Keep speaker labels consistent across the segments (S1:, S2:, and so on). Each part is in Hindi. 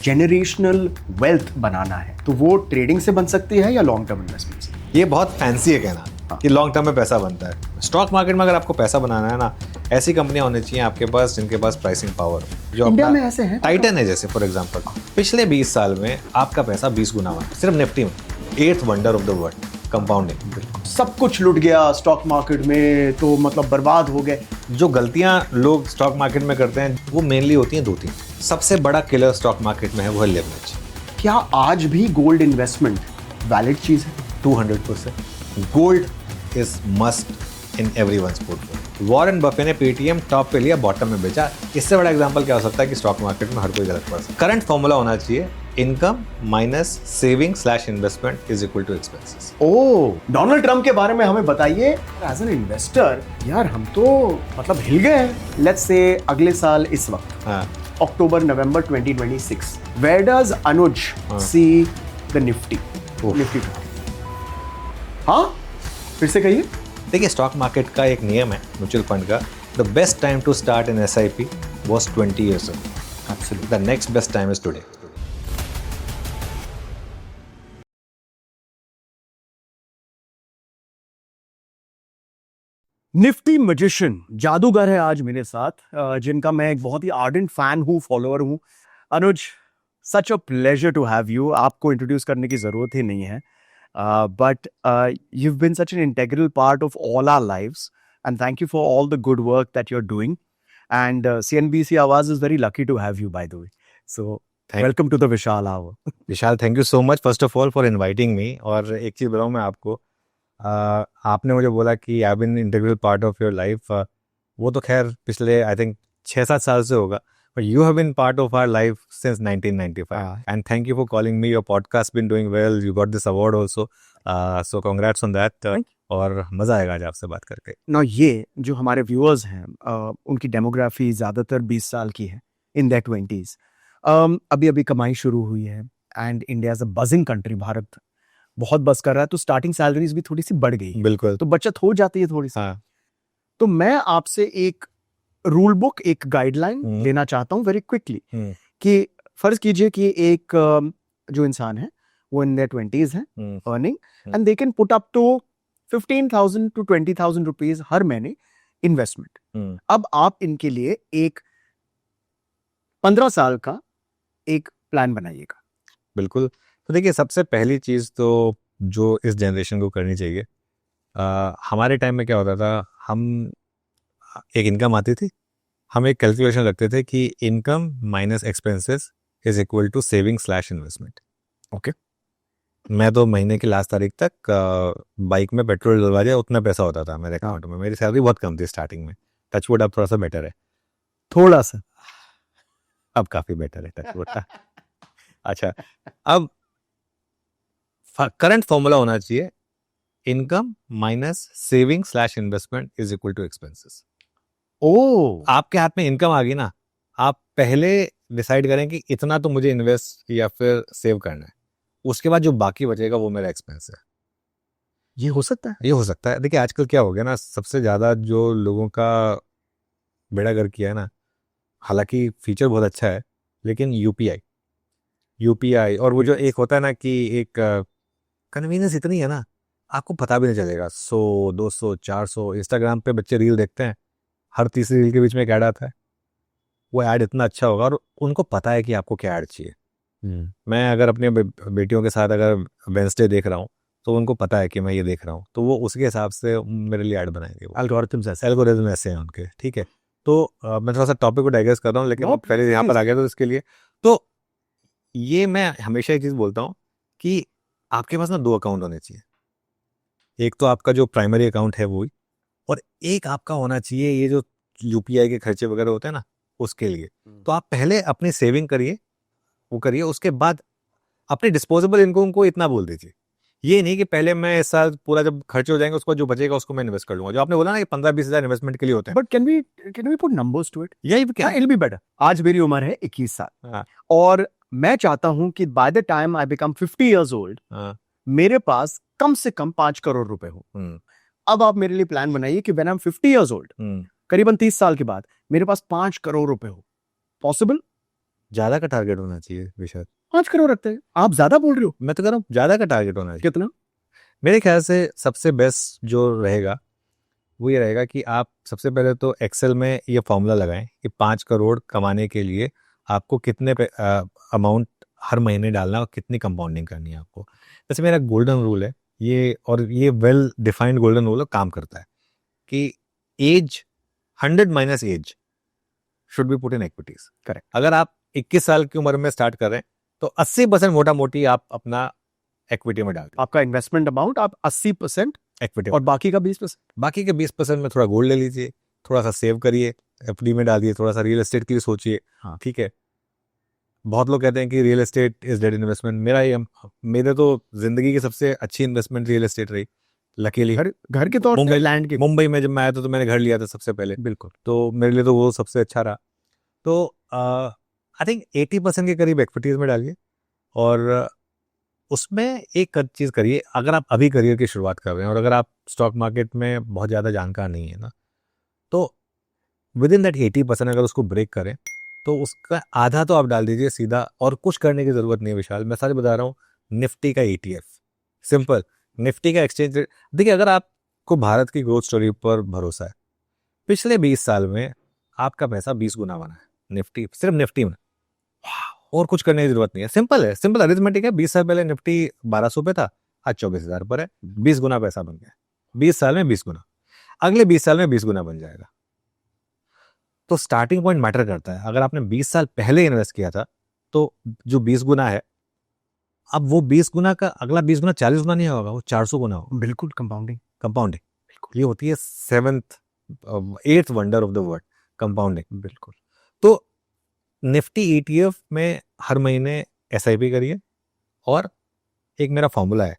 S1: जेनरेशनल वेल्थ बनाना है, तो वो ट्रेडिंग से बन सकती है या लॉन्ग टर्म इन्वेस्टमेंट से?
S2: ये बहुत फैंसी है कहना कि लॉन्ग टर्म में पैसा बनता है। स्टॉक मार्केट में अगर आपको पैसा बनाना है ना, ऐसी कंपनियां होनी चाहिए आपके पास जिनके पास प्राइसिंग पावर हो। जो
S1: इंडिया में ऐसे हैं?
S2: टाइटन है जैसे, फॉर एग्जांपल पिछले 20 साल में आपका पैसा 20 गुना हुआ सिर्फ निफ्टी में। 8th wonder of the world, compounding.
S1: सब कुछ लुट गया स्टॉक मार्केट में, तो मतलब बर्बाद हो गए।
S2: जो गलतियां लोग स्टॉक मार्केट में करते हैं वो मेनली होती हैं 2-3। सबसे बड़ा किलर स्टॉक मार्केट में है वो है लेवरेज।
S1: क्या आज भी गोल्ड इन्वेस्टमेंट वैलिड चीज है?
S2: 200%। Gold is must in everyone's portfolio. Warren Buffett ने पेटीएम टॉप पे लिया, बॉटम में बेचा। इससे बड़ा एग्जांपल क्या हो सकता है कि स्टॉक मार्केट में हर कोई गलत पड़ सकता है। करंट फॉर्मूला होना चाहिए, income minus saving slash investment is equal to expenses.
S1: Oh, Donald Trump के बारे में हमें बताइए। एज एन इन्वेस्टर यार हम तो मतलब हिल गए हैं। लेट्स से अगले साल इस वक्त अक्टूबर नवंबर 2026, where does Anuj see the Nifty? Nifty हाँ, फिर से कहिए।
S2: देखिए, स्टॉक मार्केट का एक नियम है म्यूचुअल फंड का, the best time to start in SIP was 20 years ago.
S1: Absolutely.
S2: The next best time is today.
S1: Nifty magician जादूगर है आज मेरे साथ, जिनका मैं एक बहुत ही आर्डेंट फैन हूँ, फॉलोअर हूँ। Anuj, such a pleasure to have you. आपको इंट्रोड्यूस करने की जरूरत ही नहीं है, but you have been such an integral part of all our lives, and thank you for all the good work that you are doing, and CNBC Awaaz is very lucky to have you, by the way. So welcome to the Vishal hour.
S2: Vishal, thank you so much first of all for inviting me. और एक चीज़ बताऊँ मैं आपको, आपने मुझे बोला कि I been integral part of your life, वो तो खैर पिछले आई थिंक 6-7 साल से होगा, but you have been part of our life since 1995 and thank you for calling me. Your podcast been doing well, you got this award also, so congrats on that. और मज़ा आएगा आज आपसे बात करके
S1: ना। ये जो हमारे व्यूअर्स हैं, उनकी डेमोग्राफी ज़्यादातर 20 साल की है, इन देयर 20s। अभी अभी कमाई शुरू हुई है, and India is a buzzing country. Bharat बहुत बस कर रहा है, तो स्टार्टिंग सैलरीज भी थोड़ी सी बढ़ गई।
S2: बिल्कुल,
S1: तो बचत हो जाती है थोड़ी सी।
S2: हाँ।
S1: तो मैं आपसे एक रूल बुक, एक गाइडलाइन लेना चाहता हूँ वेरी क्विकली, कि फर्ज कीजिए कि एक जो इंसान है वो इन देयर 20s है, earning, and they can put up to 15,000 to 20,000 rupees हर महीने इन्वेस्टमेंट। अब आप इनके लिए एक 15 साल का एक प्लान बनाइएगा।
S2: बिल्कुल। तो देखिए, सबसे पहली चीज़ तो जो इस जनरेशन को करनी चाहिए, हमारे टाइम में क्या होता था, हम एक इनकम आती थी, हम एक कैलकुलेशन रखते थे कि income minus expenses is equal to saving slash investment. Okay, मैं तो महीने की लास्ट तारीख तक बाइक में पेट्रोल डलवा दिया, उतना पैसा होता था मेरे अकाउंट में। मेरी सैलरी बहुत कम थी स्टार्टिंग में, टचवुड अब थोड़ा सा बेटर है,
S1: थोड़ा सा,
S2: अब काफ़ी बेटर है टचवुड। अच्छा, अब करंट फॉर्मूला होना चाहिए, income minus saving slash investment is equal to expenses. आपके हाथ में इनकम आ गई ना, आप पहले डिसाइड करें कि इतना तो मुझे इन्वेस्ट या फिर सेव करना है, उसके बाद जो बाकी बचेगा वो मेरा एक्सपेंस है।
S1: ये हो सकता है,
S2: ये हो सकता है। देखिए, आजकल क्या हो गया ना, सबसे ज़्यादा जो लोगों का बेड़ा गर्क किया है ना, हालांकि फीचर बहुत अच्छा है, लेकिन यूपीआई और वो जो एक होता है ना कि एक कन्वीनियंस इतनी है ना, आपको पता भी नहीं चलेगा। 100, 200, 400 इंस्टाग्राम पे बच्चे रील देखते हैं, हर तीसरी रील के बीच में एक ऐड आता है। वो ऐड इतना अच्छा होगा और उनको पता है कि आपको क्या ऐड चाहिए। मैं अगर अपने बेटियों के साथ अगर वेंसडे देख रहा हूँ तो उनको पता है कि मैं ये देख रहा हूँ, तो वो उसके हिसाब से मेरे लिए ऐड बनाएंगे। एल्गोरिथम ऐसे हैं उनके, ठीक है। तो मैं थोड़ा सा टॉपिक को डाइग्रेस कर रहा हूँ, लेकिन पहले यहाँ पर आ गया तो इसके लिए तो ये मैं हमेशा एक चीज़ बोलता हूँ कि आपके पास ना 2 अकाउंट होने चाहिए। एक तो आपका जो प्राइमरी अकाउंट है वो, और एक आपका होना चाहिए ये जो यूपीआई के खर्चे वगैरह होते हैं ना, उसके लिए। तो आप पहले अपनी सेविंग करिए, वो करिए, उसके बाद अपने डिस्पोजेबल इनकम को इतना बोल दीजिए। ये नहीं कि पहले मैं इस साल पूरा जब खर्चे हो जाएंगे उसको जो बचेगा उसको मैं इन्वेस्ट कर लूंगा। जो आपने बोला ना कि 15-20 हजार इन्वेस्टमेंट के लिए होते हैं,
S1: but can we put numbers to it?
S2: यही क्या,
S1: इट विल बी बेटर। आज मेरी उम्र है 21 साल, और मैं चाहता हूं कि by the time I become 50 years old, मेरे पास कम से कम 5 करोड़ रुपए हो। अब आप मेरे लिए प्लान बनाइए कि when I am 50 years old, करीबन 30 साल के बाद मेरे पास 5 करोड़ रुपए हो। पॉसिबल?
S2: ज्यादा का टारगेट होना चाहिए विशाल।
S1: 5 करोड़ रखते हैं, आप ज्यादा बोल रहे हो।
S2: मैं तो कह रहा हूँ ज्यादा का टारगेट होना चाहिए।
S1: कितना?
S2: मेरे ख्याल से सबसे बेस्ट जो रहेगा वो ये रहेगा कि आप सबसे पहले तो एक्सेल में ये फॉर्मूला लगाएं कि 5 करोड़ कमाने के लिए आपको कितने अमाउंट हर महीने डालना है और कितनी कंपाउंडिंग करनी है आपको। जैसे मेरा गोल्डन रूल है ये, और ये वेल डिफाइंड गोल्डन रूल काम करता है कि age 100 minus age should be put in equities.
S1: Correct.
S2: अगर आप 21 साल की उम्र में स्टार्ट कर रहे हैं तो 80% मोटा मोटी आप अपना इक्विटी में डाल,
S1: आपका इन्वेस्टमेंट अमाउंट आप 80%
S2: इक्विटी,
S1: और बाकी का 20%।
S2: बाकी के 20% में थोड़ा गोल्ड ले लीजिए, थोड़ा सा सेव करिए, एफडी में डालिए, थोड़ा सा रियल एस्टेट के लिए सोचिए।
S1: हाँ।
S2: ठीक है, बहुत लोग कहते हैं कि real estate is dead investment. मेरे तो जिंदगी की सबसे अच्छी इन्वेस्टमेंट रियल एस्टेट रही, लकीली।
S1: घर के तौर पे, लैंड के।
S2: मुंबई में जब मैं आया था तो मैंने घर लिया था सबसे पहले,
S1: बिल्कुल।
S2: तो मेरे लिए तो वो सबसे अच्छा रहा। तो आई थिंक 80% के करीब एक्सपर्टीज में डालिए, और उसमें एक चीज करिए। अगर आप अभी करियर की शुरुआत कर रहे हैं और अगर आप स्टॉक मार्केट में बहुत ज्यादा जानकार नहीं है ना, तो विद इन दैट 80% अगर उसको ब्रेक करें तो उसका आधा तो आप डाल दीजिए सीधा, और कुछ करने की जरूरत नहीं है विशाल। मैं सच बता रहा हूँ, निफ्टी का ETF, सिंपल निफ्टी का एक्सचेंज रेट। देखिए, अगर आपको भारत की ग्रोथ स्टोरी पर भरोसा है, पिछले 20 साल में आपका पैसा 20 गुना बना है निफ्टी, सिर्फ निफ्टी में। और कुछ करने की जरूरत नहीं है, सिंपल है, सिंपल अरिथमेटिक है। 20 साल पहले निफ्टी 1200 पे था, आज 24,000 पर है, 20 गुना पैसा बन गया। 20 साल में 20 गुना, अगले 20 साल में 20 गुना बन जाएगा। तो स्टार्टिंग पॉइंट मैटर करता है। अगर आपने 20 साल पहले इन्वेस्ट किया था तो जो 20 गुना है, अब वो 20 गुना का अगला 20 गुना 40 गुना नहीं होगा, वो 400 गुना होगा।
S1: बिल्कुल, कंपाउंडिंग।
S2: कंपाउंडिंग ये होती है 8th wonder of the world, compounding.
S1: बिल्कुल।
S2: तो निफ्टी ETF में हर महीने SIP करिए, और एक मेरा फॉर्मूला है,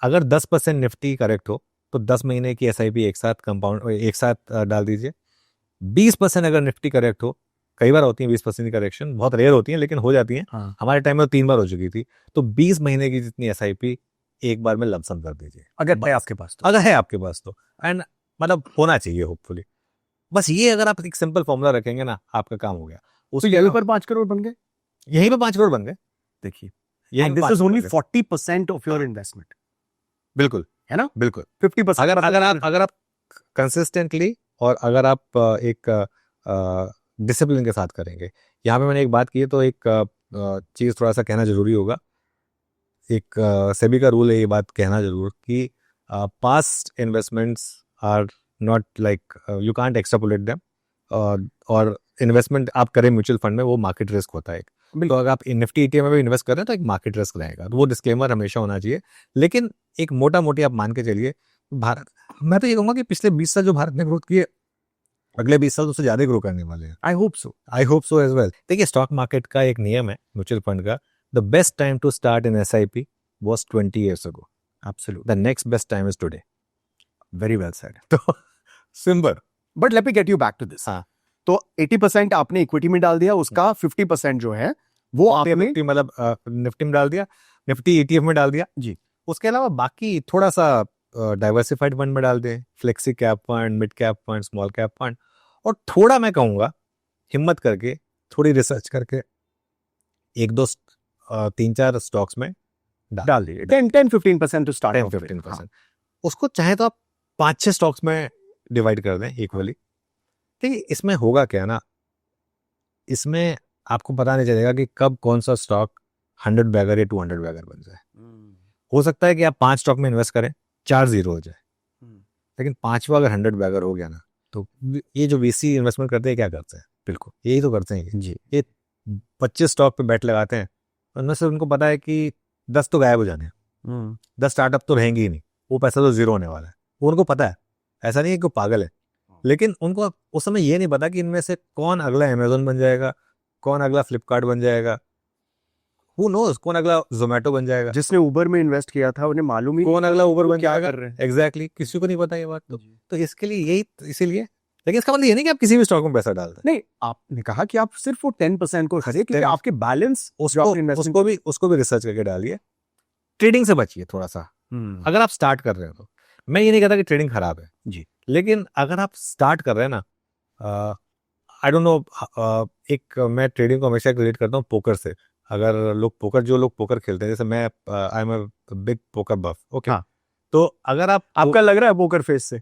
S2: अगर 10% निफ्टी करेक्ट हो तो 10 महीने की SIP एक साथ डाल दीजिए। 20% अगर निफ्टी करेक्ट हो, कई बार होती है 20% की करेक्शन, बहुत रेयर होती है लेकिन हो जाती है।
S1: हाँ।
S2: हमारे टाइम में 3 बार हो चुकी थी। तो 20 महीने की जितनी SIP एक बार में लमसम कर दीजिए,
S1: अगर है आपके पास तो।
S2: अगर है आपके पास तो, एंड मतलब होना चाहिए होपफुली। बस ये अगर आप एक सिंपल फॉर्मूला रखेंगे ना, आपका काम हो गया।
S1: तो यहीं पर 5 करोड़ बन गए।
S2: यहीं पे 5 करोड़ बन गए।
S1: देखिए,
S2: यहीं
S1: this is only 40% of your investment.
S2: बिल्कुल,
S1: है ना?
S2: बिल्कुल।
S1: 50%
S2: अगर आप कंसिस्टेंटली, और अगर आप एक डिसिप्लिन के साथ करेंगे। यहाँ पे मैंने एक बात की है तो एक चीज थोड़ा सा कहना जरूरी होगा। एक सेबी का रूल है ये बात कहना जरूर कि past investments are not like, you can't extrapolate them. और इन्वेस्टमेंट आप करें म्यूचुअल फंड में, वो मार्केट रिस्क होता है एक। तो अगर आप निफ्टी ETF में भी इन्वेस्ट कर रहे हैं तो एक मार्केट रिस्क रहेगा, तो वो डिस्क्लेमर हमेशा होना चाहिए। लेकिन एक मोटा मोटी आप मान के चलिए, भारत, मैं तो ये कहूंगा कि पिछले 20 साल जो भारत ने ग्रोथ की है, अगले 20 साल उससे ज्यादा ग्रो करने वाले हैं।
S1: I hope so
S2: as well. देखिए, स्टॉक मार्केट का एक नियम है म्यूचुअल फंड का, the best time to start in SIP was 20 years ago.
S1: Absolutely.
S2: The next best time is today.
S1: Very well said.
S2: तो simple.
S1: But let me get you back to this.
S2: हाँ।
S1: तो 80% आपने इक्विटी में डाल दिया, उसका 50% जो है वो आपने
S2: मतलब निफ्टी में डाल दिया, निफ्टी ETF में डाल दिया
S1: जी।
S2: उसके अलावा बाकी थोड़ा सा डाइवर्सिफाइड फंड में डाल दें, flexi cap fund, mid cap fund, small cap fund, और थोड़ा मैं कहूँगा हिम्मत करके, थोड़ी रिसर्च करके, 3-4 स्टॉक्स में
S1: डाल दिए। 10-15% टू स्टार्ट।
S2: 10-15%। उसको चाहे तो आप 5-6 स्टॉक्स में डिवाइड कर दें इक्वली। देखिए, इसमें होगा क्या ना, इसमें आपको पता नहीं चलेगा कि कब कौन सा स्टॉक 100 बैगर या 200 बैगर बन जाए। हो सकता है कि आप 5 स्टॉक में इन्वेस्ट करें, 4 जीरो हो जाए, लेकिन 5वां अगर 100 बैगर हो गया ना, तो ये जो VC इन्वेस्टमेंट करते हैं क्या करते हैं? बिल्कुल यही तो करते हैं जी। ये 25 स्टॉक पे बेट लगाते हैं, उनमें से उनको पता है कि 10 तो गायब हो जाने हैं, 10 स्टार्टअप तो रहेंगी ही नहीं, वो पैसा तो जीरो होने वाला है। वो उनको पता है, ऐसा नहीं है कि वो पागल है, लेकिन उनको उस समय ये नहीं पता कि इनमें से कौन अगला अमेजोन बन जाएगा, कौन अगला फ्लिपकार्ट बन जाएगा, Who knows, कौन अगला जोमेटो बन जाएगा।
S1: जिसने उबर में इन्वेस्ट किया था उन्हें मालूम ही
S2: कौन अगला उबर बन जाएगा।
S1: कर रहे हैं।
S2: एग्जैक्टली, किसी को नहीं पता ये बात। तो इसके लिए यही, इसीलिए, लेकिन इसका मतलब ये नहीं कि आप किसी भी स्टॉक में पैसा डाल दें।
S1: नहीं, आपने कहा कि आप सिर्फ वो 10% को खरीदिए, क्योंकि आपके बैलेंस
S2: उसको भी रिसर्च करके डालिए। ट्रेडिंग से बचिए थोड़ा सा। अगर आप स्टार्ट कर रहे हो तो, मैं ये नहीं कहता कि ट्रेडिंग खराब है जी, लेकिन अगर आप स्टार्ट कर रहे हैं ना, आई डोंट नो, एक मैं ट्रेडिंग को हमेशा रिलेट करता हूँ पोकर से। अगर जो लोग पोकर खेलते हैं, जैसे मैं I am a big poker buff, okay.
S1: हाँ।
S2: तो अगर आप
S1: आपका लग रहा है पोकर फेस से,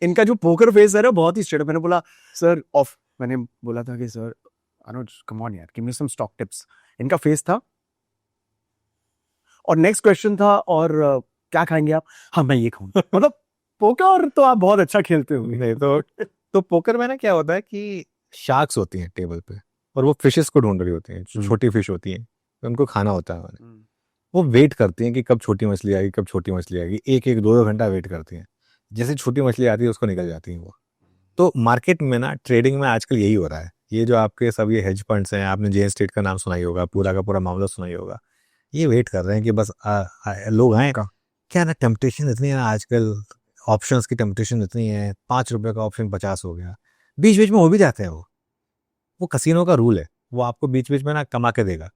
S1: इनका जो पोकर फेस है ना बहुत ही स्ट्रेट। मैंने बोला सर ऑफ, मैंने बोला था कि सर अनुज कम ऑन यार गिव मी सम स्टॉक टिप्स, इनका फेस था। और नेक्स्ट क्वेश्चन था, और क्या खाएंगे आप? हाँ मैं ये खाऊंगा। मतलब पोकर तो आप बहुत अच्छा खेलते हो।
S2: नहीं तो पोकर में ना क्या होता है कि शार्क्स होती हैं टेबल पे, और वो फिशेस को ढूंढ रही होती हैं, छोटी फिश होती हैं, तो उनको खाना होता है उन्हें। वो वेट करती हैं कि कब छोटी मछली आएगी, कब छोटी मछली आएगी, एक एक दो दो घंटा वेट करती हैं। जैसे छोटी मछली आती है उसको निकल जाती हैं वो। तो मार्केट में ना, ट्रेडिंग में आजकल यही हो रहा है। ये जो आपके सब ये हेज फंड्स हैं, आपने जेन स्टेट का नाम सुना ही होगा, पूरा का पूरा मामला सुना ही होगा। ये वेट कर रहे हैं कि बस लोग आए। क्या ना, टेम्पटेशन इतनी है ना आजकल, ऑप्शंस की टेम्पटेशन इतनी है, 5 रुपए का ऑप्शन 50 हो गया, बीच बीच में हो भी जाते हैं वो कसीनो का रूल है, वो आपको बीच बीच में ना कमा के देगा,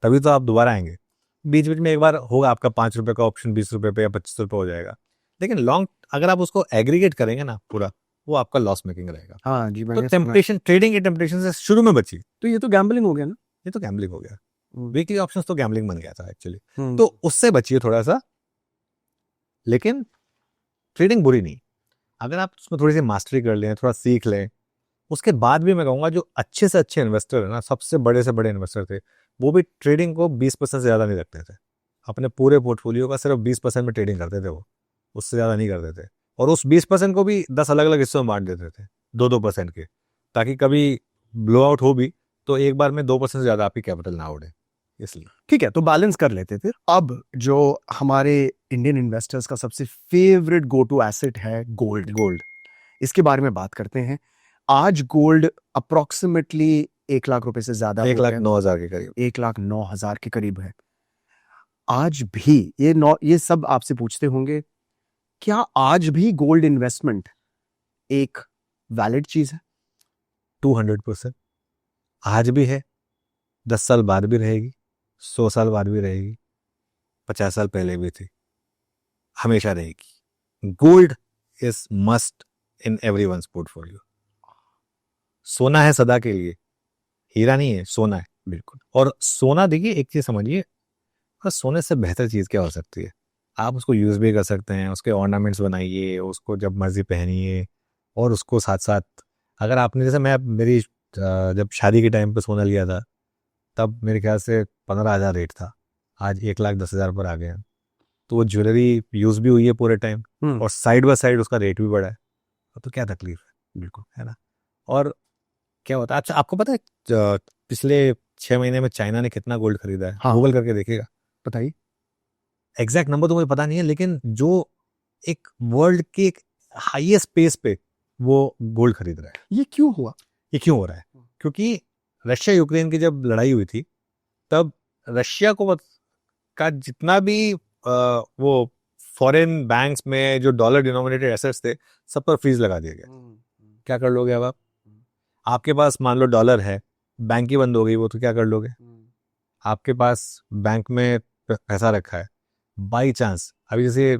S2: तभी तो आप दोबारा आएंगे। बीच बीच में एक बार होगा आपका 5 रुपए का ऑप्शन 20 रुपए पे या 25 रुपए हो जाएगा, लेकिन लॉन्ग अगर आप उसको एग्रीगेट करेंगे ना पूरा, वो आपका लॉस मेकिंग रहेगा।
S1: हाँ जी,
S2: तो
S1: मैंने सुना है।
S2: टेम्पटेशन, ट्रेडिंग की टेम्पटेशन से शुरू में बची।
S1: तो ये तो गैम्बलिंग हो गया ना।
S2: ये तो गैम्बलिंग हो गया,
S1: हम्म।
S2: वीकली ऑप्शंस तो गैम्बलिंग बन गया था एक्चुअली।
S1: हम्म।
S2: तो उससे बचिए थोड़ा सा, लेकिन ट्रेडिंग बुरी नहीं। अगर आप उसमें थोड़ी सी मास्टरी कर लें, थोड़ा सीख लें, उसके बाद भी मैं कहूँगा जो अच्छे से अच्छे इन्वेस्टर है ना, सबसे बड़े से बड़े इन्वेस्टर थे, वो भी ट्रेडिंग को 20% से ज़्यादा नहीं रखते थे। अपने पूरे पोर्टफोलियो का सिर्फ 20% में ट्रेडिंग करते थे वो, उससे ज़्यादा नहीं करते थे। और उस 20% को भी 10 अलग अलग हिस्सों में बांट देते थे, 2-2% के, ताकि कभी ब्लो आउट हो भी तो एक बार में 2% से ज़्यादा आपकी कैपिटल ना उड़े, इसलिए।
S1: ठीक है, तो बैलेंस कर लेते थे। अब जो हमारे इंडियन इन्वेस्टर्स का सबसे फेवरेट गो टू एसेट है गोल्ड,
S2: गोल्ड
S1: इसके बारे में बात करते हैं। आज गोल्ड अप्रोक्सीमेटली 1 लाख रुपए से ज्यादा हो गया,
S2: 1,09,000 के करीब।
S1: 1,09,000 के करीब है। आज भी ये सब आपसे पूछते होंगे, क्या आज भी गोल्ड इन्वेस्टमेंट एक वैलिड चीज है?
S2: 200% आज भी है, 10 साल बाद भी रहेगी, 100 साल बाद भी रहेगी, 50 साल पहले भी थी, हमेशा रहेगी। Gold is must in everyone's portfolio. सोना है सदा के लिए, हीरा नहीं है, सोना है।
S1: बिल्कुल।
S2: और सोना देखिए, एक चीज समझिए, बस सोने से बेहतर चीज क्या हो सकती है? आप उसको यूज भी कर सकते हैं, उसके ऑर्नामेंट्स बनाइए, उसको जब मर्जी पहनिए, और उसको साथ साथ, अगर आपने जैसे मैं मेरी जब शादी के टाइम पे सोना लिया था, तब मेरे ख्याल से 15,000 रेट था, आज 1,10,000 पर आ गया। तो वो ज्वेलरी यूज भी हुई है पूरे टाइम, और साइड बाय साइड उसका रेट भी बढ़ा है, तो क्या तकलीफ है? बिल्कुल, है ना। और क्या होता है, अच्छा आपको पता है पिछले 6 महीने में चाइना ने कितना गोल्ड खरीदा है?
S1: हाँ।
S2: गूगल करके देखिएगा,
S1: बताइए।
S2: एग्जैक्ट नंबर तो मुझे पता नहीं है, लेकिन जो एक वर्ल्ड के एक हाईएस्ट पेस पे वो गोल्ड खरीद रहा है।
S1: ये क्यों हुआ?
S2: ये क्यों हो रहा है? क्योंकि रशिया यूक्रेन की जब लड़ाई हुई थी, तब रशिया को का जितना भी वो फॉरेन बैंक्स में जो डॉलर डिनोमिनेटेड एसेट्स थे, सब पर फ्रीज लगा दिया गया। क्या कर लोगे अब आप? आपके पास मान लो डॉलर है, बैंक ही बंद हो गई, वो तो क्या कर लोगे? आपके पास बैंक में पैसा रखा है, बाई चांस अभी जैसे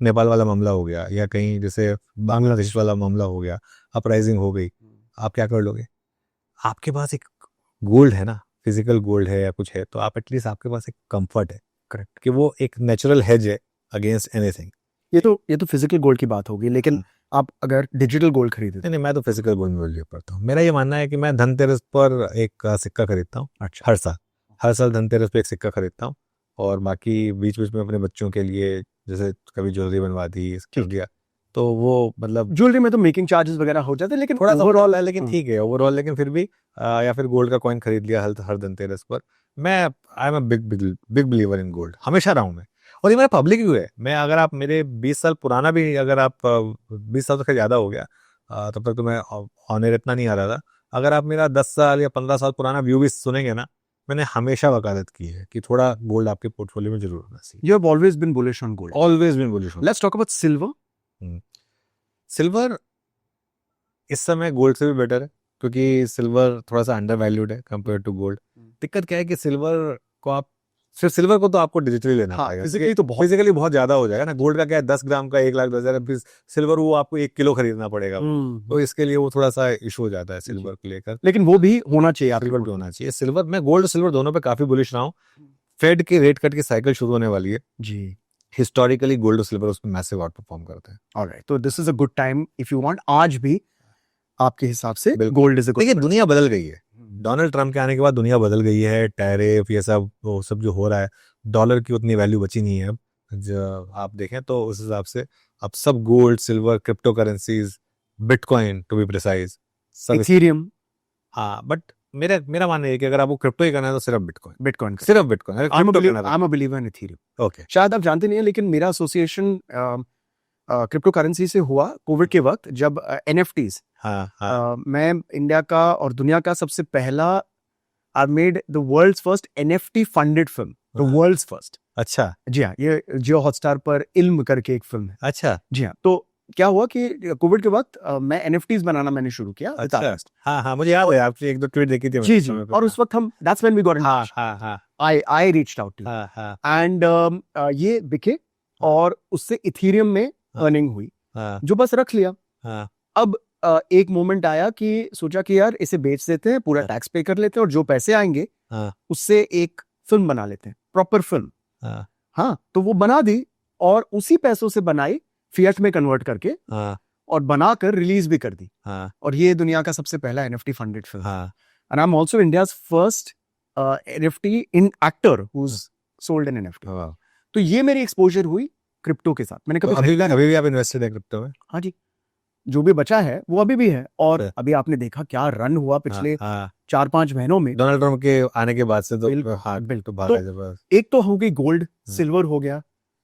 S2: नेपाल वाला मामला हो गया, या कहीं जैसे बांग्लादेश वाला मामला हो गया, अपराइजिंग हो गई, आप क्या कर लोगे? आपके पास एक गोल्ड है ना, फिजिकल गोल्ड है या कुछ है, तो आप एटलीस्ट, आपके पास एक कंफर्ट है, करेक्ट, कि वो एक नेचुरल हेज है अगेंस्ट एनीथिंग।
S1: ये तो फिजिकल गोल्ड की बात होगी, लेकिन आप अगर डिजिटल गोल्ड खरीदे
S2: नहीं नहीं, मैं तो फिजिकल गोल्ड में बिलीव करता हूँ। मेरा ये मानना है कि मैं धनतेरस पर एक सिक्का खरीदता हूँ।
S1: अच्छा।
S2: हर साल धनतेरस पे एक सिक्का खरीदता हूँ, और बाकी बीच बीच में अपने बच्चों के लिए जैसे कभी ज्वेलरी बनवा दी, कर दिया, तो वो मतलब
S1: ज्वेलरी में तो मेकिंग चार्जेस वगैरह हो जाते हैं, लेकिन
S2: थोड़ा सा
S1: ओवरऑल
S2: है, लेकिन ठीक है ओवरऑल। लेकिन फिर भी या फिर गोल्ड का कॉइन खरीद लिया हर धनतेरस पर। मैं I am a big big big believer in gold, हमेशा रहा हूँ मैं। और ये मेरा पब्लिक व्यू है। मैं, अगर आप मेरे 20 साल पुराना भी, अगर आप 20 साल तक ज़्यादा हो गया, तब तक तो मैं ऑनर इतना नहीं आ रहा था। अगर आप मेरा 10 साल या 15 साल पुराना व्यू भी सुनेंगे ना, मैंने हमेशा वकालत की है कि थोड़ा गोल्ड आपके पोर्टफोलियो में जरूर होना चाहिए।
S1: You have always been bullish on gold.
S2: Always been bullish.
S1: Let's talk about silver.
S2: Silver इस समय गोल्ड से भी बेटर है, क्योंकि सिल्वर थोड़ा सा अंडर वैल्यूड है कंपेयर टू गोल्ड। दिक्कत क्या है कि सिल्वर को आप सिर्फ सिल्वर को तो आपको डिजिटली लेना
S1: हाँ,
S2: पड़ेगा,
S1: फिजिकली तो बहुत
S2: फिजिकली बहुत ज्यादा हो जाएगा ना। गोल्ड का क्या है, 10 ग्राम का 1,10,000, फिर सिल्वर वो आपको 1 किलो खरीदना पड़ेगा, तो इसके लिए वो थोड़ा सा इशू हो जाता है सिल्वर को लेकर।
S1: लेकिन वो भी होना चाहिए, आपके
S2: सिल्वर भी होना चाहिए। सिल्वर, मैं गोल्ड और सिल्वर दोनों पे काफी बुलिश रहा हूँ। फेड की रेट कट की साइकिल शुरू होने वाली है,
S1: जी।
S2: हिस्टोरिकली गोल्ड और सिल्वर उसमें मैसिव आउट परफॉर्म करते हैं।
S1: ऑलराइट, तो this is a good time if you want. आज भी आपके हिसाब से
S2: बिल्कुल।
S1: गोल्ड इज अ
S2: देखिए
S1: गुड।
S2: दुनिया बदल गई है, डोनाल्ड ट्रम्प के आने के बाद दुनिया बदल गई है। टैरिफ ये सब वो सब जो हो रहा है, डॉलर की उतनी वैल्यू बची नहीं है अब। जो आप देखें तो उस हिसाब से अब सब gold, silver, crypto currencies, bitcoin to be precise, सब
S1: इथेरियम,
S2: हाँ। बट मेरा मेरा मानना है कि अगर आपको क्रिप्टो ही करना है तो सिर्फ बिटकॉइन,
S1: बिटकॉइन।
S2: सिर्फ bitcoin.
S1: I am a believer in Ethereum.
S2: Okay,
S1: शायद आप जानते नहीं है, लेकिन मेरा एसोसिएशन क्रिप्टो करेंसी से हुआ कोविड के वक्त, जब एनएफटीज,
S2: हाँ हाँ
S1: मैं इंडिया का और दुनिया का सबसे पहला, I made the world's first NFT funded film, the world's first.
S2: अच्छा
S1: जी हाँ, ये जियो हॉटस्टार पर इल्म करके एक फिल्म है।
S2: अच्छा
S1: जी हाँ, तो क्या हुआ कि कोविड के वक्त मैं एनएफटीज बनाना मैंने शुरू किया।
S2: अच्छा, हाँ हाँ मुझे याद है, आपने 1-2 ट्वीट देखी थी
S1: जी जी, और उस वक्त हम, that's when we got in
S2: हाँ
S1: टच।
S2: हाँ हाँ
S1: आई रीच्ड आउट टू
S2: हाँ हाँ
S1: एंड ये बिके, और उससे इथेरियम में अर्निंग हुई,
S2: हाँ
S1: जो बस रख लिया।
S2: हाँ
S1: अब एक मोमेंट आया कि सोचा कि यार इसे बेच देते हैं, पूरा टैक्स पे कर लेते हैं, और जो पैसे आएंगे
S2: हाँ
S1: उससे एक फिल्म बना लेते हैं, प्रॉपर फिल्म।
S2: हाँ
S1: हाँ, तो वो बना दी, और उसी पैसों से बनाई, फिएट में कन्वर्ट करके,
S2: हाँ
S1: और बनाकर रिलीज भी कर दी।
S2: हाँ
S1: और ये दुनिया का सबसे पहला एनएफटी फंडेड फिल्म।
S2: हाँ
S1: and I am also India's first NFT in actor who is sold N NFT.
S2: वाह।
S1: तो ये मेरी एक्सपोजर हुई क्रिप्टो के साथ। मैंने
S2: तो
S1: कभी
S2: अभी भी आप इन्वेस्टेड है क्रिप्टो में?
S1: हाँ जी, जो भी बचा है वो अभी भी है। और
S2: अच्छा।
S1: अभी आपने देखा क्या रन हुआ पिछले
S2: हाँ
S1: 4-5 महीनों में।
S2: डोनाल्ड ट्रम्प के आने के बाद से तो हाँ
S1: बिल्कुल।
S2: तो भागा जबरदस्त।
S1: एक तो हो गई गोल्ड, सिल्वर हो गया,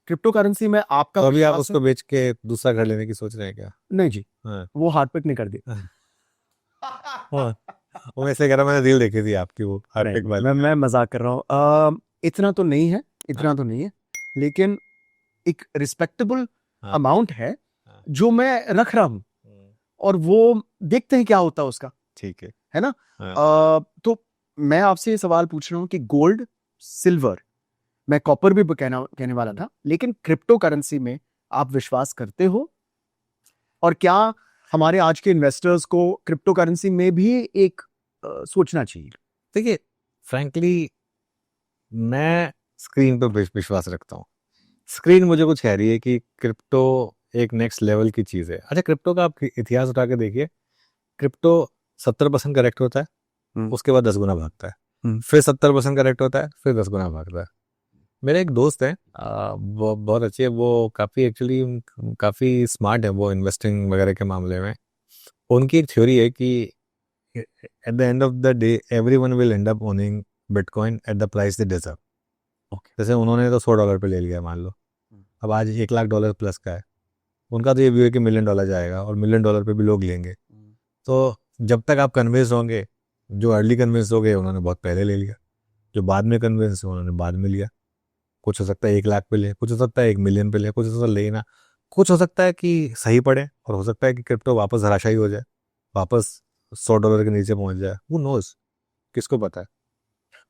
S1: क्रिप्टो करेंसी में आपका
S2: तो अभी आप
S1: विश्वास
S2: उसको बेच के दूसरा घर लेने की सोच रहे हैं क्या?
S1: है? नहीं जी,
S2: हाँ
S1: वो हार्ट पिक नहीं कर दी।
S2: हाँ, वो मैं से कह रहा, मैंने रील देखी थी आपकी वो हार्पिक वाली।
S1: मैं मजाक कर रहा हूँ। इतना तो नहीं है, इतना तो नहीं है, लेकिन एक रिस्पेक्टेबल
S2: हाँ।
S1: अमाउंट है
S2: हाँ।
S1: जो मैं रख रहा हूँ, और वो देखते हैं क्या होता है उसका,
S2: ठीक
S1: है ना।
S2: हाँ।
S1: तो मैं आपसे ये सवाल पूछ रहा हूँ कि गोल्ड, सिल्वर, मैं कॉपर भी कहने वाला था, लेकिन क्रिप्टो करेंसी में आप विश्वास करते हो? और क्या हमारे आज के इन्वेस्टर्स को क्रिप्टो करेंसी में भी एक सोचना चाहिए?
S2: देखिए फ्रैंकली मैं स्क्रीन पर विश्वास रखता हूँ। स्क्रीन मुझे कुछ कह रही है कि क्रिप्टो एक नेक्स्ट लेवल की चीज है। अच्छा, क्रिप्टो का आप इतिहास उठा के देखिए, क्रिप्टो 70% करेक्ट होता है, उसके बाद 10 गुना भागता है, फिर 70% करेक्ट होता है, फिर 10 गुना भागता है। मेरे एक दोस्त है, वो बहुत अच्छे है, वो काफ़ी एक्चुअली काफ़ी स्मार्ट है वो इन्वेस्टिंग वगैरह के मामले में। उनकी एक थ्योरी है कि at the end of the day everyone will and up owning bitcoin at the price they deserve. जैसे उन्होंने तो $100 पे ले लिया मान लो, अब आज $1,00,000 प्लस का है, उनका तो ये व्यू है कि $1 मिलियन जाएगा और $1 मिलियन पे भी लोग लेंगे। तो जब तक आप कन्विंस होंगे, जो अर्ली कन्विंस हो गए उन्होंने बहुत पहले ले लिया, जो बाद में कन्विंस उन्होंने बाद में लिया। कुछ हो सकता है 1,00,000 पे ले, कुछ हो सकता है 1 मिलियन पे ले, कुछ हो सकता है लेना, कुछ हो सकता है कि सही पड़े, और हो सकता है कि क्रिप्टो वापस धराशायी हो जाए, वापस $100 के नीचे पहुंच जाए। हु नोज, किसको पता है।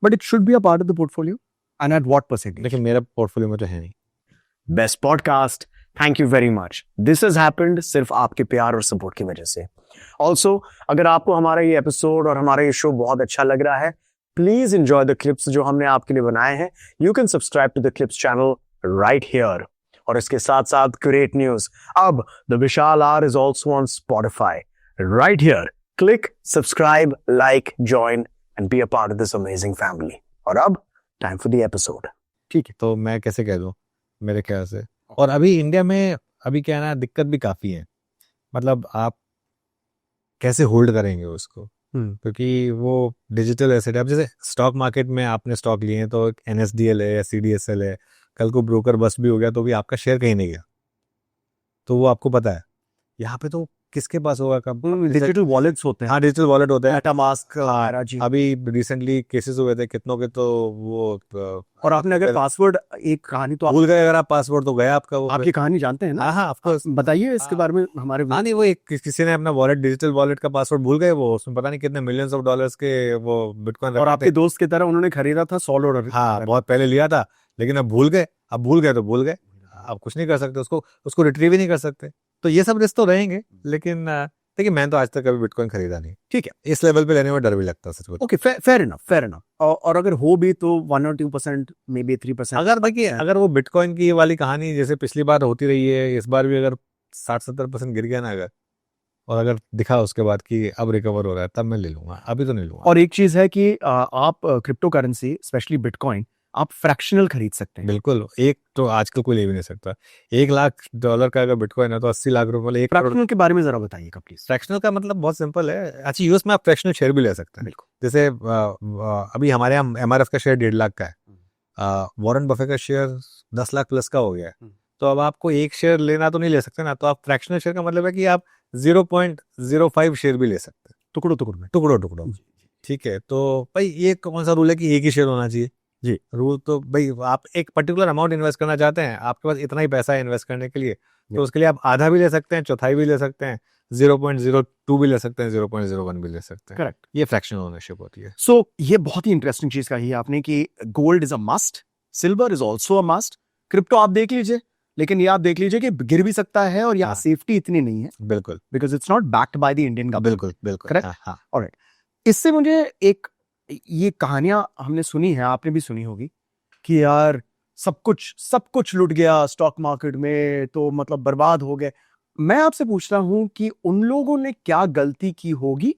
S1: But it should be a part of the portfolio, and at what percentage?
S2: लेकिन मेरा पोर्टफोलियो में तो है नहीं।
S1: Best podcast, thank you very much. This has happened सिर्फ आपके प्यार और सपोर्ट की वजह से। ऑल्सो अगर आपको हमारा ये एपिसोड और हमारा ये शो बहुत अच्छा लग रहा है, प्लीज एंजॉय द क्लिप्स जो हमने आपके लिए बनाए हैं। You can subscribe to the clips channel right here. और इसके साथ साथ ग्रेट न्यूज, अब the Vishal R is also on Spotify right here. Click subscribe, like, join and be a part of this amazing family. और अब टाइम फॉर द एपिसोड। ठीक है,
S2: तो मैं कैसे कह दूं, मेरे ख्याल से। और अभी इंडिया में अभी क्या है ना, दिक्कत भी काफ़ी है, मतलब आप कैसे होल्ड करेंगे उसको, क्योंकि वो डिजिटल एसेट है। अब जैसे स्टॉक मार्केट में आपने स्टॉक लिए हैं तो NSDL है या CDSL है, कल को ब्रोकर बस भी हो गया तो भी आपका शेयर कहीं नहीं गया, तो वो आपको पता है। यहाँ पे तो किसके पास होगा कब?
S1: डिजिटल वॉलेट्स होते हैं,
S2: हाँ, डिजिटल वॉलेट होते हैं।
S1: मेटामास्क
S2: हाँ,
S1: वगैरह जी।
S2: अभी रिसेंटली केसेस हुए थे कितनों के, तो वो
S1: और आपने अगर पासवर्ड, एक कहानी तो
S2: भूल गए अगर आप पासवर्ड, तो गया आपका वो।
S1: आपकी कहानी जानते हैं ना?
S2: हाँ हाँ, ऑफ कोर्स।
S1: बताइए इसके बारे में हमारे
S2: हाँ नहीं, वो एक किसी ने अपना वॉलेट, डिजिटल वॉलेट का पासवर्ड भूल गए, वो उसमें पता नहीं कितने मिलियंस ऑफ डॉलर्स के वो बिटकॉइन
S1: और
S2: रखे
S1: आपके
S2: थे।
S1: दोस्त की तरह उन्होंने खरीदा था $100।
S2: हाँ, बहुत पहले लिया था, लेकिन अब भूल गए। अब भूल गए तो भूल गए, आप कुछ नहीं कर सकते उसको, उसको रिट्रीव ही नहीं कर सकते। तो ये सब रिस्क तो रहेंगे, लेकिन देखिए, मैंने तो आज तक कभी बिटकॉइन खरीदा नहीं।
S1: ठीक है,
S2: इस लेवल पे लेने में डर भी लगता है, सच बताऊं।
S1: Okay, fair enough, fair enough. और अगर हो भी तो 1 और 2%, मे बी 3%।
S2: अगर देखिए, अगर वो बिटकॉइन की ये वाली कहानी जैसे पिछली बार होती रही है, इस बार भी अगर 60-70% गिर गया ना अगर, और अगर दिखा उसके बाद कि अब रिकवर हो रहा है, तब मैं ले लूंगा, अभी तो नहीं लूंगा।
S1: और एक चीज है कि आप क्रिप्टो करेंसी, स्पेशली बिटकॉइन, आप फ्रैक्शनल खरीद सकते हैं।
S2: बिल्कुल, एक तो आजकल कोई ले भी नहीं सकता। $1 लाख का अगर बिटकॉइन है तो 80 लाख रुपए, मतलब 1 करोड़।
S1: फ्रैक्शनल के बारे में जरा बताइएगा प्लीज।
S2: फ्रैक्शनल का मतलब बहुत सिंपल है। अच्छा, यूएस में आप फ्रैक्शनल शेयर भी ले सकते हैं।
S1: बिल्कुल।
S2: जैसे अभी हमारे यहाँ एमआरएफ का शेयर 1.5 लाख का है, वॉरेन बफे का शेयर 10 लाख प्लस का हो गया है। तो अब आपको एक शेयर लेना तो नहीं ले सकते ना, तो आप फ्रैक्शनल शेयर का मतलब है कि आप 0.05 शेयर भी ले सकते हैं,
S1: टुकड़ों टुकड़ों में।
S2: टुकड़ों टुकड़ों में। ठीक है, तो भाई ये कौन सा रूल है कि एक ही शेयर होना चाहिए?
S1: जी।
S2: रूल तो भाई, आप एक पर्टिकुलर अमाउंट इन्वेस्ट करना चाहते हैं, आपके पास इतना ही पैसा है इन्वेस्ट करने के लिए, तो उसके लिए आप आधा भी ले सकते हैं, चौथाई भी ले सकते हैं, 0.02 भी ले सकते हैं, 0.01 भी ले सकते हैं।
S1: करेक्ट।
S2: ये फ्रैक्शनल ओनरशिप होती है।
S1: सो ये बहुत ही इंटरेस्टिंग चीज कही आपने कि gold is a must, silver is also a must. Crypto आप देख लीजिए, लेकिन ये आप देख लीजिए कि गिर भी सकता है, और यहाँ
S2: हाँ।
S1: सेफ्टी इतनी नहीं है,
S2: बिल्कुल
S1: because it's not backed by the Indian government.
S2: बिल्कुल बिल्कुल।
S1: करेक्ट।
S2: हाँ हाँ।
S1: ऑलराइट। इससे मुझे एक, ये कहानियां हमने सुनी है, आपने भी सुनी होगी कि यार सब कुछ लुट गया स्टॉक मार्केट में, तो मतलब बर्बाद हो गए। मैं आपसे पूछ रहा हूं कि उन लोगों ने क्या गलती की होगी,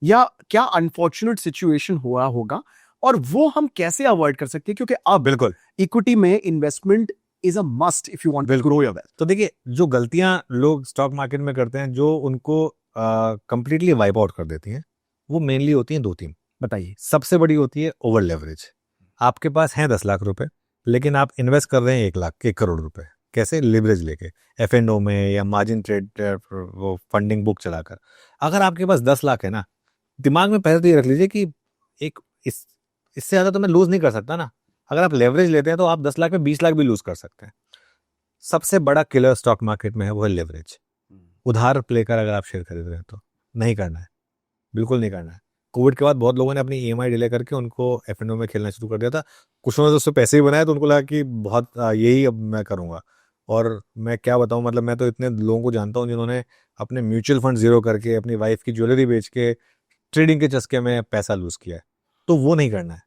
S1: या क्या अनफॉर्चुनेट सिचुएशन हुआ होगा, और वो हम कैसे अवॉइड कर सकते हैं, क्योंकि अब
S2: बिल्कुल
S1: इक्विटी में investment is a must if you want to grow your wealth.
S2: तो देखिए, जो गलतियां लोग स्टॉक मार्केट में करते हैं, जो उनको कंप्लीटली वाइप आउट कर देती हैं, वो मेनली होती हैं 2-3।
S1: बताइए।
S2: सबसे बड़ी होती है ओवर लेवरेज। आपके पास हैं 10 लाख रुपए, लेकिन आप इन्वेस्ट कर रहे हैं 1 करोड़ रुपए। कैसे? लिवरेज लेके, F&O में, या मार्जिन ट्रेड, वो फंडिंग बुक चलाकर। अगर आपके पास 10 लाख है ना, दिमाग में पहले तो ये रख लीजिए कि एक इससे ज्यादा तो मैं लूज नहीं कर सकता ना। अगर आप लेवरेज लेते हैं तो आप 10 लाख में 20 लाख भी लूज कर सकते हैं। सबसे बड़ा किलर स्टॉक मार्केट में है, वो है लेवरेज। उधार लेकर अगर आप शेयर खरीद रहे हैं तो नहीं करना है, बिल्कुल नहीं करना है। कोविड के बाद बहुत लोगों ने अपनी ईएमआई डिले करके उनको F&O में खेलना शुरू कर दिया था। कुछ लोगों ने तो उससे पैसे ही बनाए, तो उनको लगा कि बहुत यही अब मैं करूंगा। और मैं क्या बताऊं, मतलब मैं तो इतने लोगों को जानता हूं जिन्होंने अपने म्यूचुअल फंड जीरो करके, अपनी वाइफ की ज्वेलरी बेच के, ट्रेडिंग के चस्के में पैसा लूज किया है। तो वो नहीं करना है।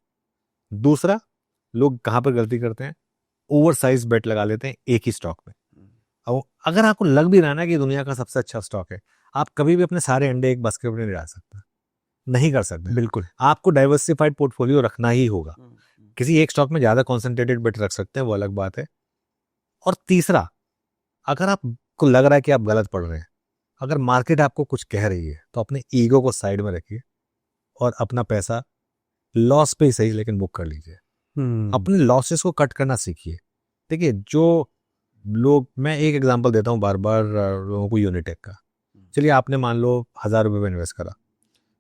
S2: दूसरा, लोग कहाँ पर गलती करते हैं, ओवर साइज बेट लगा लेते हैं एक ही स्टॉक में। अब अगर आपको लग भी रहा है ना कि दुनिया का सबसे अच्छा स्टॉक है, आप कभी भी अपने सारे अंडे एक बास्केट में नहीं डाल सकते, नहीं कर सकते।
S1: बिल्कुल।
S2: आपको डाइवर्सिफाइड पोर्टफोलियो रखना ही होगा। किसी एक स्टॉक में ज्यादा कॉन्सेंट्रेटेड बेट रख सकते हैं, वो अलग बात है। और तीसरा, अगर आपको लग रहा है कि आप गलत पढ़ रहे हैं, अगर मार्केट आपको कुछ कह रही है, तो अपने ईगो को साइड में रखिए और अपना पैसा लॉस पे ही सही लेकिन बुक कर लीजिए। अपने लॉसेस को कट करना सीखिए। देखिए, जो लोग, मैं एक एग्जांपल देता हूँ बार बार लोगों को, यूनिटेक का। चलिए, आपने मान लो 1000 रुपये में इन्वेस्ट करा,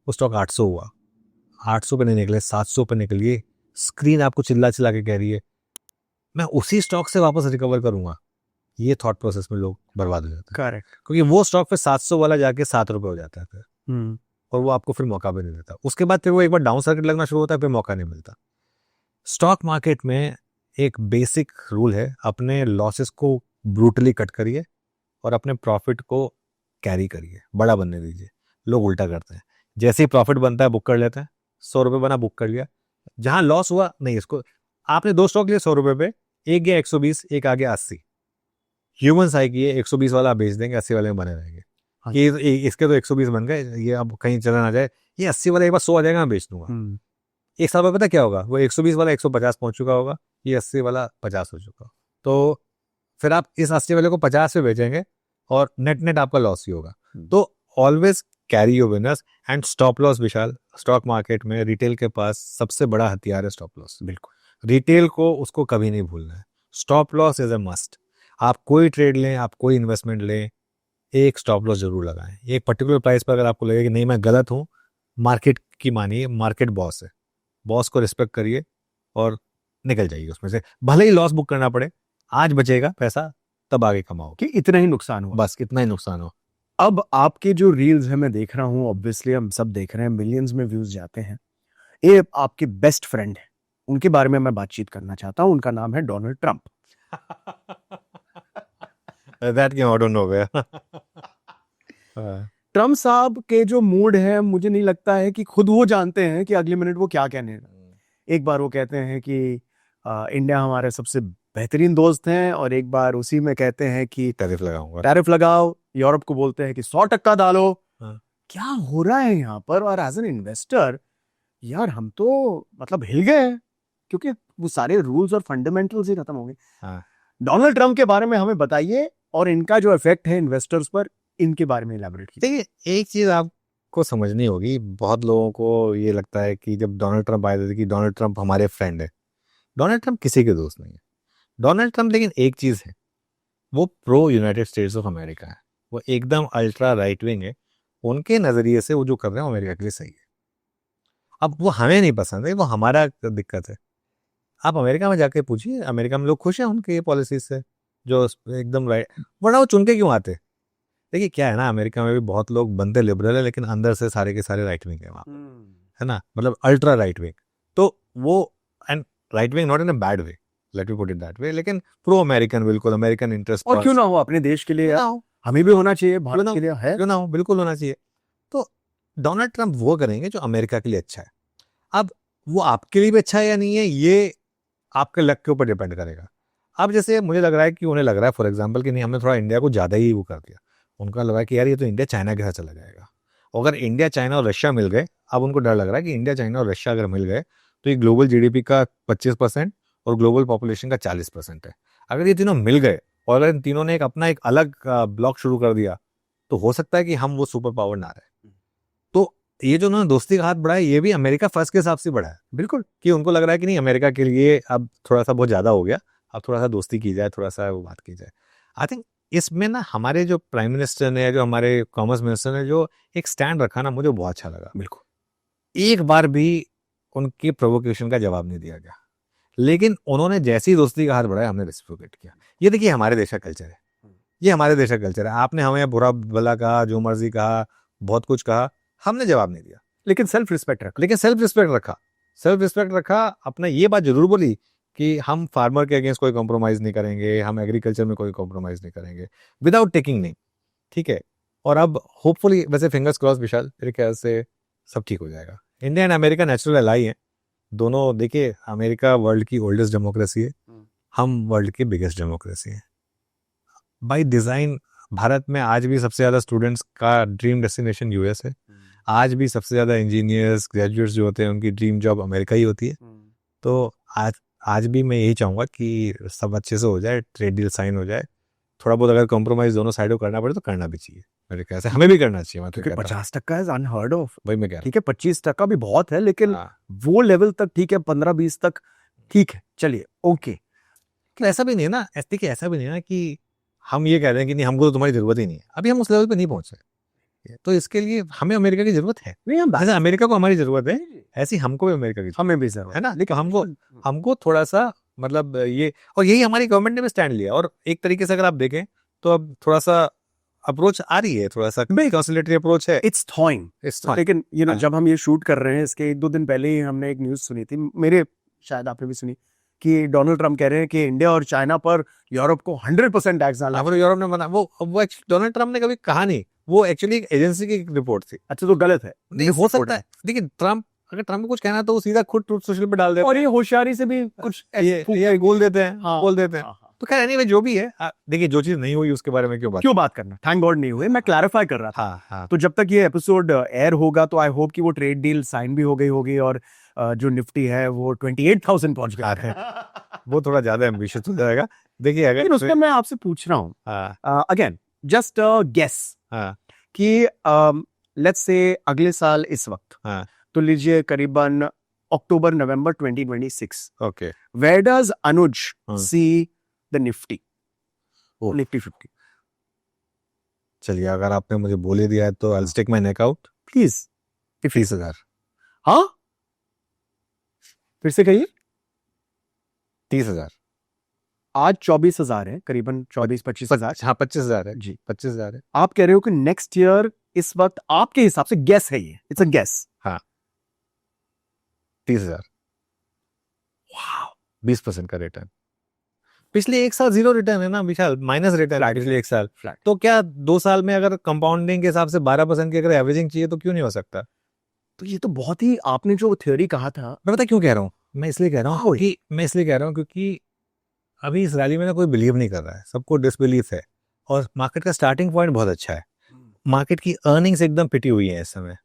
S2: वो स्टॉक 800 हुआ, 800 पे नहीं निकले, 700 पे निकलिए, स्क्रीन आपको चिल्ला चिल्ला के कह रही है मैं उसी स्टॉक से वापस रिकवर करूंगा। ये थॉट प्रोसेस में लोग बर्बाद हो जाते हैं।
S1: करेक्ट।
S2: क्योंकि वो स्टॉक पे 700 वाला जाके 7 रुपये हो जाता है फिर, और वो आपको फिर मौका भी नहीं देता। उसके बाद फिर वो एक बार डाउन सर्किट लगना शुरू होता है, फिर मौका नहीं मिलता। स्टॉक मार्केट में एक बेसिक रूल है, अपने लॉसेस को ब्रूटली कट करिए और अपने प्रॉफिट को कैरी करिए, बड़ा बनने दीजिए। लोग उल्टा करते हैं, जैसे ही प्रॉफिट बनता है बुक कर लेते हैं। 100 रुपये बना, बुक कर लिया। जहां लॉस हुआ, नहीं, इसको आपने 2 स्टॉक लिए 100 रुपये पे, एक गया 120, एक आ गया 80। ह्यूमन आई की 120 वाला आप बेच देंगे, 80 वाले में बने रहेंगे।
S1: हाँ।
S2: ये इसके तो 120 बन गए, ये अब कहीं चला ना जाए, ये 80 वाला एक बार 100 आ जाएगा, मैं बेच दूंगा। एक साल बाद पता क्या होगा, वो 120 वाला 150 पहुंच चुका होगा, ये 80 वाला 50 हो चुका। तो फिर आप इस 80 वाले को 50 पे बेचेंगे और नेट नेट आपका लॉस ही होगा। तो always carry your winners and stop loss. Vishal, stock market में रिटेल के पास सबसे बड़ा हथियार है स्टॉप लॉस।
S1: बिल्कुल।
S2: रिटेल को उसको कभी नहीं भूलना है। Stop loss is a must. आप कोई ट्रेड लें, आप कोई इन्वेस्टमेंट लें, एक स्टॉप लॉस जरूर लगाएं। एक पर्टिकुलर प्राइस पर अगर आपको लगे कि नहीं मैं गलत हूँ, मार्केट की मानिए, मार्केट बॉस है, बॉस को रिस्पेक्ट करिए और निकल जाइए उसमें से। भले ही लॉस बुक करना पड़े, आज बचेगा पैसा, तब आगे कमाओ।
S1: कि इतना ही नुकसान हुआ।
S2: बस कितना ही नुकसान हो।
S1: अब आपके जो रील्स है मैं देख रहा हूँ, ऑब्वियसली हम सब देख रहे हैं, मिलियंस में व्यूज जाते हैं। ये आपके बेस्ट फ्रेंड है, उनके बारे में मैं बातचीत करना चाहता हूँ। उनका नाम है Donald Trump.
S2: That game I don't know where.
S1: Trump साहब के जो मूड है, मुझे नहीं लगता है कि खुद वो जानते हैं कि अगले मिनट वो क्या कहने हैं। एक बार वो कहते हैं कि इंडिया हमारे सबसे बेहतरीन दोस्त हैं, और एक बार उसी में कहते हैं कि
S2: टैरिफ लगाऊंगा।
S1: टैरिफ लगाओ। यूरोप को बोलते हैं कि 100% डालो।
S2: हाँ।
S1: क्या हो रहा है यहाँ पर? और एज एन इन्वेस्टर यार हम तो मतलब हिल गए हैं, क्योंकि वो सारे रूल्स और फंडामेंटल्स ही खत्म हो गए।
S2: हाँ।
S1: डोनाल्ड ट्रंप के बारे में हमें बताइए, और इनका जो इफेक्ट है इन्वेस्टर्स पर, इनके बारे में इलैबोरेट कीजिए।
S2: देखिए, एक चीज आपको समझनी होगी, बहुत लोगों को ये लगता है कि जब डोनाल्ड ट्रंप आए थे कि डोनाल्ड ट्रंप हमारे फ्रेंड है। डोनाल्ड ट्रंप किसी के दोस्त नहीं है। डोनाल्ड ट्रंप लेकिन एक चीज है, वो pro United states of America है। वो एकदम अल्ट्रा राइट विंग है। उनके नजरिए से वो जो कर रहे हैं वो अमेरिका के लिए सही है। अब वो हमें नहीं पसंद है, वो हमारा दिक्कत है। आप अमेरिका में जाके पूछिए, अमेरिका में लोग खुश हैं उनके पॉलिसीज से, जो एकदम राइट, वरना वो चुन के क्यों आते। देखिए क्या है ना, अमेरिका में भी बहुत लोग बनते लिबरल है, लेकिन अंदर से सारे के सारे राइट विंग है वहाँ, है ना, मतलब अल्ट्रा राइट विंग। तो वो, and right wing not in a bad way, let me put it that way, लेकिन प्रो अमेरिकन, बिल्कुल अमेरिकन इंटरेस्ट।
S1: और क्यों ना हो, अपने देश के लिए
S2: क्यों ना
S1: यार,
S2: हो,
S1: हमें भी होना चाहिए,
S2: क्यों
S1: भारत
S2: ना
S1: के लिए है।
S2: क्यों ना हो, बिल्कुल होना चाहिए। तो डोनाल्ड ट्रंप वो करेंगे जो अमेरिका के लिए अच्छा है। अब वो आपके लिए भी अच्छा है या नहीं है, ये आपके लक के ऊपर डिपेंड करेगा। अब जैसे मुझे लग रहा है कि उन्हें लग रहा है फॉर एग्जांपल कि नहीं, हमने थोड़ा इंडिया को ज़्यादा ही वो कर दिया। उनका लगा कि यार ये तो इंडिया चाइना के साथ चला जाएगा। अगर इंडिया चाइना और रशिया मिल गए, अब उनको डर लग रहा है कि इंडिया चाइना और रशिया अगर मिल गए तो ये ग्लोबल जीडीपी का 25% और ग्लोबल पॉपुलेशन का 40% है। अगर ये तीनों मिल गए और इन तीनों ने एक अलग ब्लॉक शुरू कर दिया, तो हो सकता है कि हम वो सुपर पावर ना रहे। तो ये जो उन्होंने दोस्ती का हाथ बढ़ाया, ये भी अमेरिका फर्स्ट के हिसाब से बढ़ाया, बिल्कुल, कि उनको लग रहा है कि नहीं, अमेरिका के लिए अब थोड़ा सा बहुत ज्यादा हो गया, अब थोड़ा सा दोस्ती की जाए, थोड़ा सा वो बात की जाए। आई थिंक इसमें ना हमारे जो प्राइम मिनिस्टर ने, जो हमारे कॉमर्स मिनिस्टर ने जो एक स्टैंड रखा ना, मुझे बहुत अच्छा लगा। बिल्कुल, एक बार भी उनकी प्रोवोकेशन का जवाब नहीं दिया गया, लेकिन उन्होंने जैसी ही दोस्ती का हाथ बढ़ाया, हमने रेसिप्रोकेट किया। ये देखिए हमारे देश का कल्चर है, ये हमारे देश का कल्चर है। आपने हमें बुरा भला कहा, जो मर्जी कहा, बहुत कुछ कहा, हमने जवाब नहीं दिया,
S1: लेकिन सेल्फ रिस्पेक्ट रखा।
S2: लेकिन सेल्फ रिस्पेक्ट रखा। अपना ये बात जरूर बोली कि हम फार्मर के अगेंस्ट कोई कॉम्प्रोमाइज नहीं करेंगे, हम एग्रीकल्चर में कोई कॉम्प्रोमाइज नहीं करेंगे, विदाउट टेकिंग नेम, ठीक है। और अब होपफुली, वैसे फिंगर्स क्रॉस विशाल, मेरे ख्याल से सब ठीक हो जाएगा। India and America natural ally है दोनों। देखिए, अमेरिका वर्ल्ड की ओल्डेस्ट डेमोक्रेसी है, हम वर्ल्ड की बिगेस्ट डेमोक्रेसी है। बाय डिजाइन भारत में आज भी सबसे ज्यादा स्टूडेंट्स का ड्रीम डेस्टिनेशन यूएस है। आज भी सबसे ज्यादा इंजीनियर्स, ग्रेजुएट्स जो होते हैं, उनकी ड्रीम जॉब अमेरिका ही होती है। तो आज भी मैं यही चाहूंगा कि सब अच्छे से हो जाए, ट्रेड डील साइन हो जाए। थोड़ा बहुत अगर कॉम्प्रोमाइज दोनों साइडों करना पड़े तो करना भी चाहिए, मेरे ख्याल से हमें भी करना चाहिए। मैं तो
S1: क्योंकि 50% इज अनहर्ड ऑफ।
S2: भाई मैं कह रहा
S1: ठीक है, 25% भी बहुत है, लेकिन
S2: हाँ।
S1: वो लेवल तक ठीक है, 15-20 तक ठीक है, चलिए ओके।
S2: तो ऐसा भी नहीं है ना, देखिए ऐसा भी नहीं है ना कि हम ये कह रहे हैं कि नहीं, हमको तो तुम्हारी जरूरत ही नहीं है, अभी हम उस लेवल पे नहीं पहुंचे। तो इसके लिए हमें अमेरिका की जरूरत है।
S1: नहीं, हम
S2: जैसे अमेरिका को हमारी जरूरत है, ऐसी हमको भी अमेरिका की जरूरत
S1: हमें भी जरूरत
S2: है ना। लेकिन हमको थोड़ा सा, मतलब ये, और यही हमारी गवर्नमेंट ने भी स्टैंड लिया। और एक तरीके से अगर आप देखें तो अब थोड़ा सा अप्रोच आ रही है, थोड़ा सा कंसिलेटरी अप्रोच है।
S1: इट्स थॉइंग। लेकिन जब हम ये शूट कर रहे हैं, इसके 1-2 दिन पहले ही हमने एक न्यूज सुनी थी, मेरे शायद आपने भी सुनी, कि डोनाल्ड ट्रंप कह रहे हैं कि इंडिया और चाइना पर यूरोप को 100% टैक्स डालना।
S2: यूरोप ने बना, वो डोनाल्ड ट्रंप ने कभी कहा नहीं, वो एक्चुअली एक एजेंसी की रिपोर्ट थी।
S1: अच्छा, तो गलत है,
S2: नहीं हो सकता है। देखिए अगर ट्रंप को कुछ कहना है तो वो सीधा खुद ट्रूथ सोशल पे डाल देते हैं,
S1: और ये होशियारी से भी कुछ
S2: ये बोल देते हैं, बोल देते हैं।
S1: हाँ।
S2: तो खैर एनीवे जो भी है, देखिए जो चीज नहीं हुई उसके बारे में क्यों बात
S1: करना, थैंक गॉड नहीं हुए, मैं क्लैरिफाई कर रहा था।
S2: हाँ।
S1: तो जब तक ये एपिसोड एयर होगा तो आई होप कि वो ट्रेड डील साइन भी हो गई होगी, और जो निफ्टी है वो 28,000 पहुंच गया है।
S2: वो थोड़ा ज्यादा एम्बिशियस हो जाएगा। देखिए अगर
S1: उसमें मैं आपसे पूछ रहा हूँ अगेन, जस्ट गेस, कि लेट्स से अगले साल इस वक्त, तो लीजिए करीबन अक्टूबर नवंबर 2026,
S2: okay,
S1: where does Anuj see the Nifty, Nifty 50?
S2: चलिए, अगर आपने मुझे बोल ही दिया है तो I stick my neck out.
S1: Please.
S2: 30,000।
S1: हाँ, फिर से कहिए।
S2: 30,000।
S1: आज 24,000 है, करीबन 24-25,000।
S2: हाँ, 25,000 है।
S1: जी।
S2: 25,000 है।
S1: आप कह रहे हो कि नेक्स्ट ईयर इस वक्त आपके हिसाब से गैस है, ये इट्स अ गैस।
S2: हाँ, 30,000। 20% का रिटर्न। पिछले एक साल जीरो रिटर्न है ना विशाल, माइनस रिटर्न है
S1: Flat.
S2: पिछले एक साल।
S1: Flat.
S2: तो क्या 2 साल में अगर कंपाउंडिंग के हिसाब से 12% की अगर एवरेजिंग चाहिए तो क्यों नहीं हो सकता?
S1: तो ये तो बहुत ही, आपने जो थ्योरी कहा था।
S2: मैं पता क्यों कह रहा हूँ? मैं इसलिए कह रहा
S1: How
S2: हूँ कि क्योंकि अभी इस रैली में ना कोई बिलीव नहीं कर रहा है, सबको डिसबिलीफ है। और मार्केट का स्टार्टिंग पॉइंट बहुत अच्छा है। मार्केट की अर्निंग्स एकदम पिटी हुई है इस समय।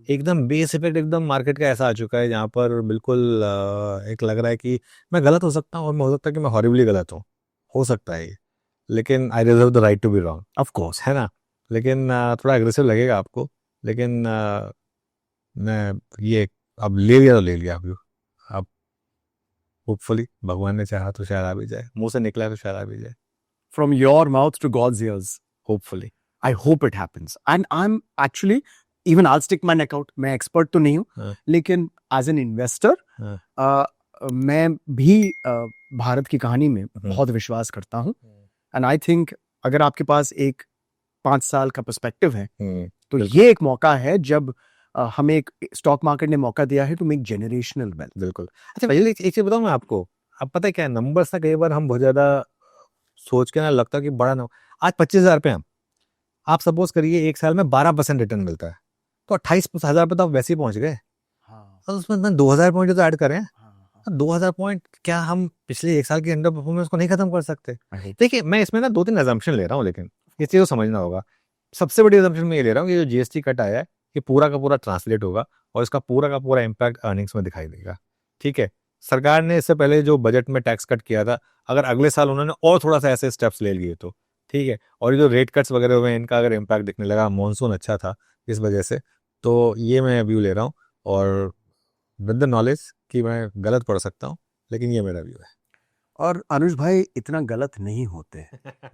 S2: एकदम बेस इफेक्ट एकदम मार्केट का ऐसा आ चुका है जहाँ पर बिल्कुल एक लग रहा है कि मैं गलत हो सकता हूँ, और मैं हो सकता है कि मैं हॉरिबली गलत हूँ, हो सकता है ये। लेकिन I reserve the right to be wrong,
S1: of course.
S2: है ना? लेकिन थोड़ा एग्रेसिव लगेगा आपको, लेकिन मैं ये अब ले लिया तो ले लिया। अब होपफुली भगवान ने चाहा तो शायद आ भी जाए, मुंह से निकला तो शायद आ भी जाए।
S1: From your mouth to God's ears.
S2: Hopefully.
S1: I hope it happens. And I'm actually, even I'll stick my neck out. मैं एक्सपर्ट तो नहीं हूँ,
S2: हाँ।
S1: लेकिन एज एन इन्वेस्टर
S2: हाँ।
S1: मैं भी भारत की कहानी में बहुत विश्वास करता हूँ। एंड आई थिंक अगर आपके पास एक 5 साल का पर्सपेक्टिव है, तो ये एक मौका है जब हमें एक स्टॉक मार्केट ने मौका दिया है टू मेक जनरेशनल वेल्थ।
S2: बिल्कुल। अच्छा भैया, एक चीज बताऊं मैं आपको। अब पता है क्या है, नंबर्स ना कई बार हम बहुत ज्यादा सोच के ना लगता है कि बड़ा ना। आज 25,000 पे हम, आप सपोज करिए एक साल में 12% रिटर्न मिलता है, तो 28,000 पे तो आप वैसे ही पहुंच गए। और उसमें 2,000 पॉइंट तो ऐड करें। 2,000 पॉइंट क्या हम पिछले एक साल की अंडर परफॉर्मेंस को नहीं खत्म कर सकते? देखिए, मैं इसमें ना 2-3 अजम्पशन ले रहा हूँ, लेकिन ये चीज को समझना होगा। सबसे बड़ी अजम्पशन मैं ये ले रहा हूँ कि जो जीएसटी कट आया है, ये पूरा का पूरा ट्रांसलेट होगा और इसका पूरा का पूरा इम्पैक्ट अर्निंग्स में दिखाई देगा। ठीक है, सरकार ने इससे पहले जो बजट में टैक्स कट किया था, अगर अगले साल उन्होंने और थोड़ा सा ऐसे स्टेप्स ले लिए तो ठीक है। और ये जो रेट कट्स वगैरह हुए हैं, इनका अगर इम्पैक्ट दिखने लगा, मॉनसून अच्छा था इस वजह से, तो ये मैं व्यू ले रहा हूँ। और विद द नॉलेज कि मैं गलत पढ़ सकता हूँ, लेकिन ये मेरा व्यू है।
S1: और अनुज भाई इतना गलत नहीं होते।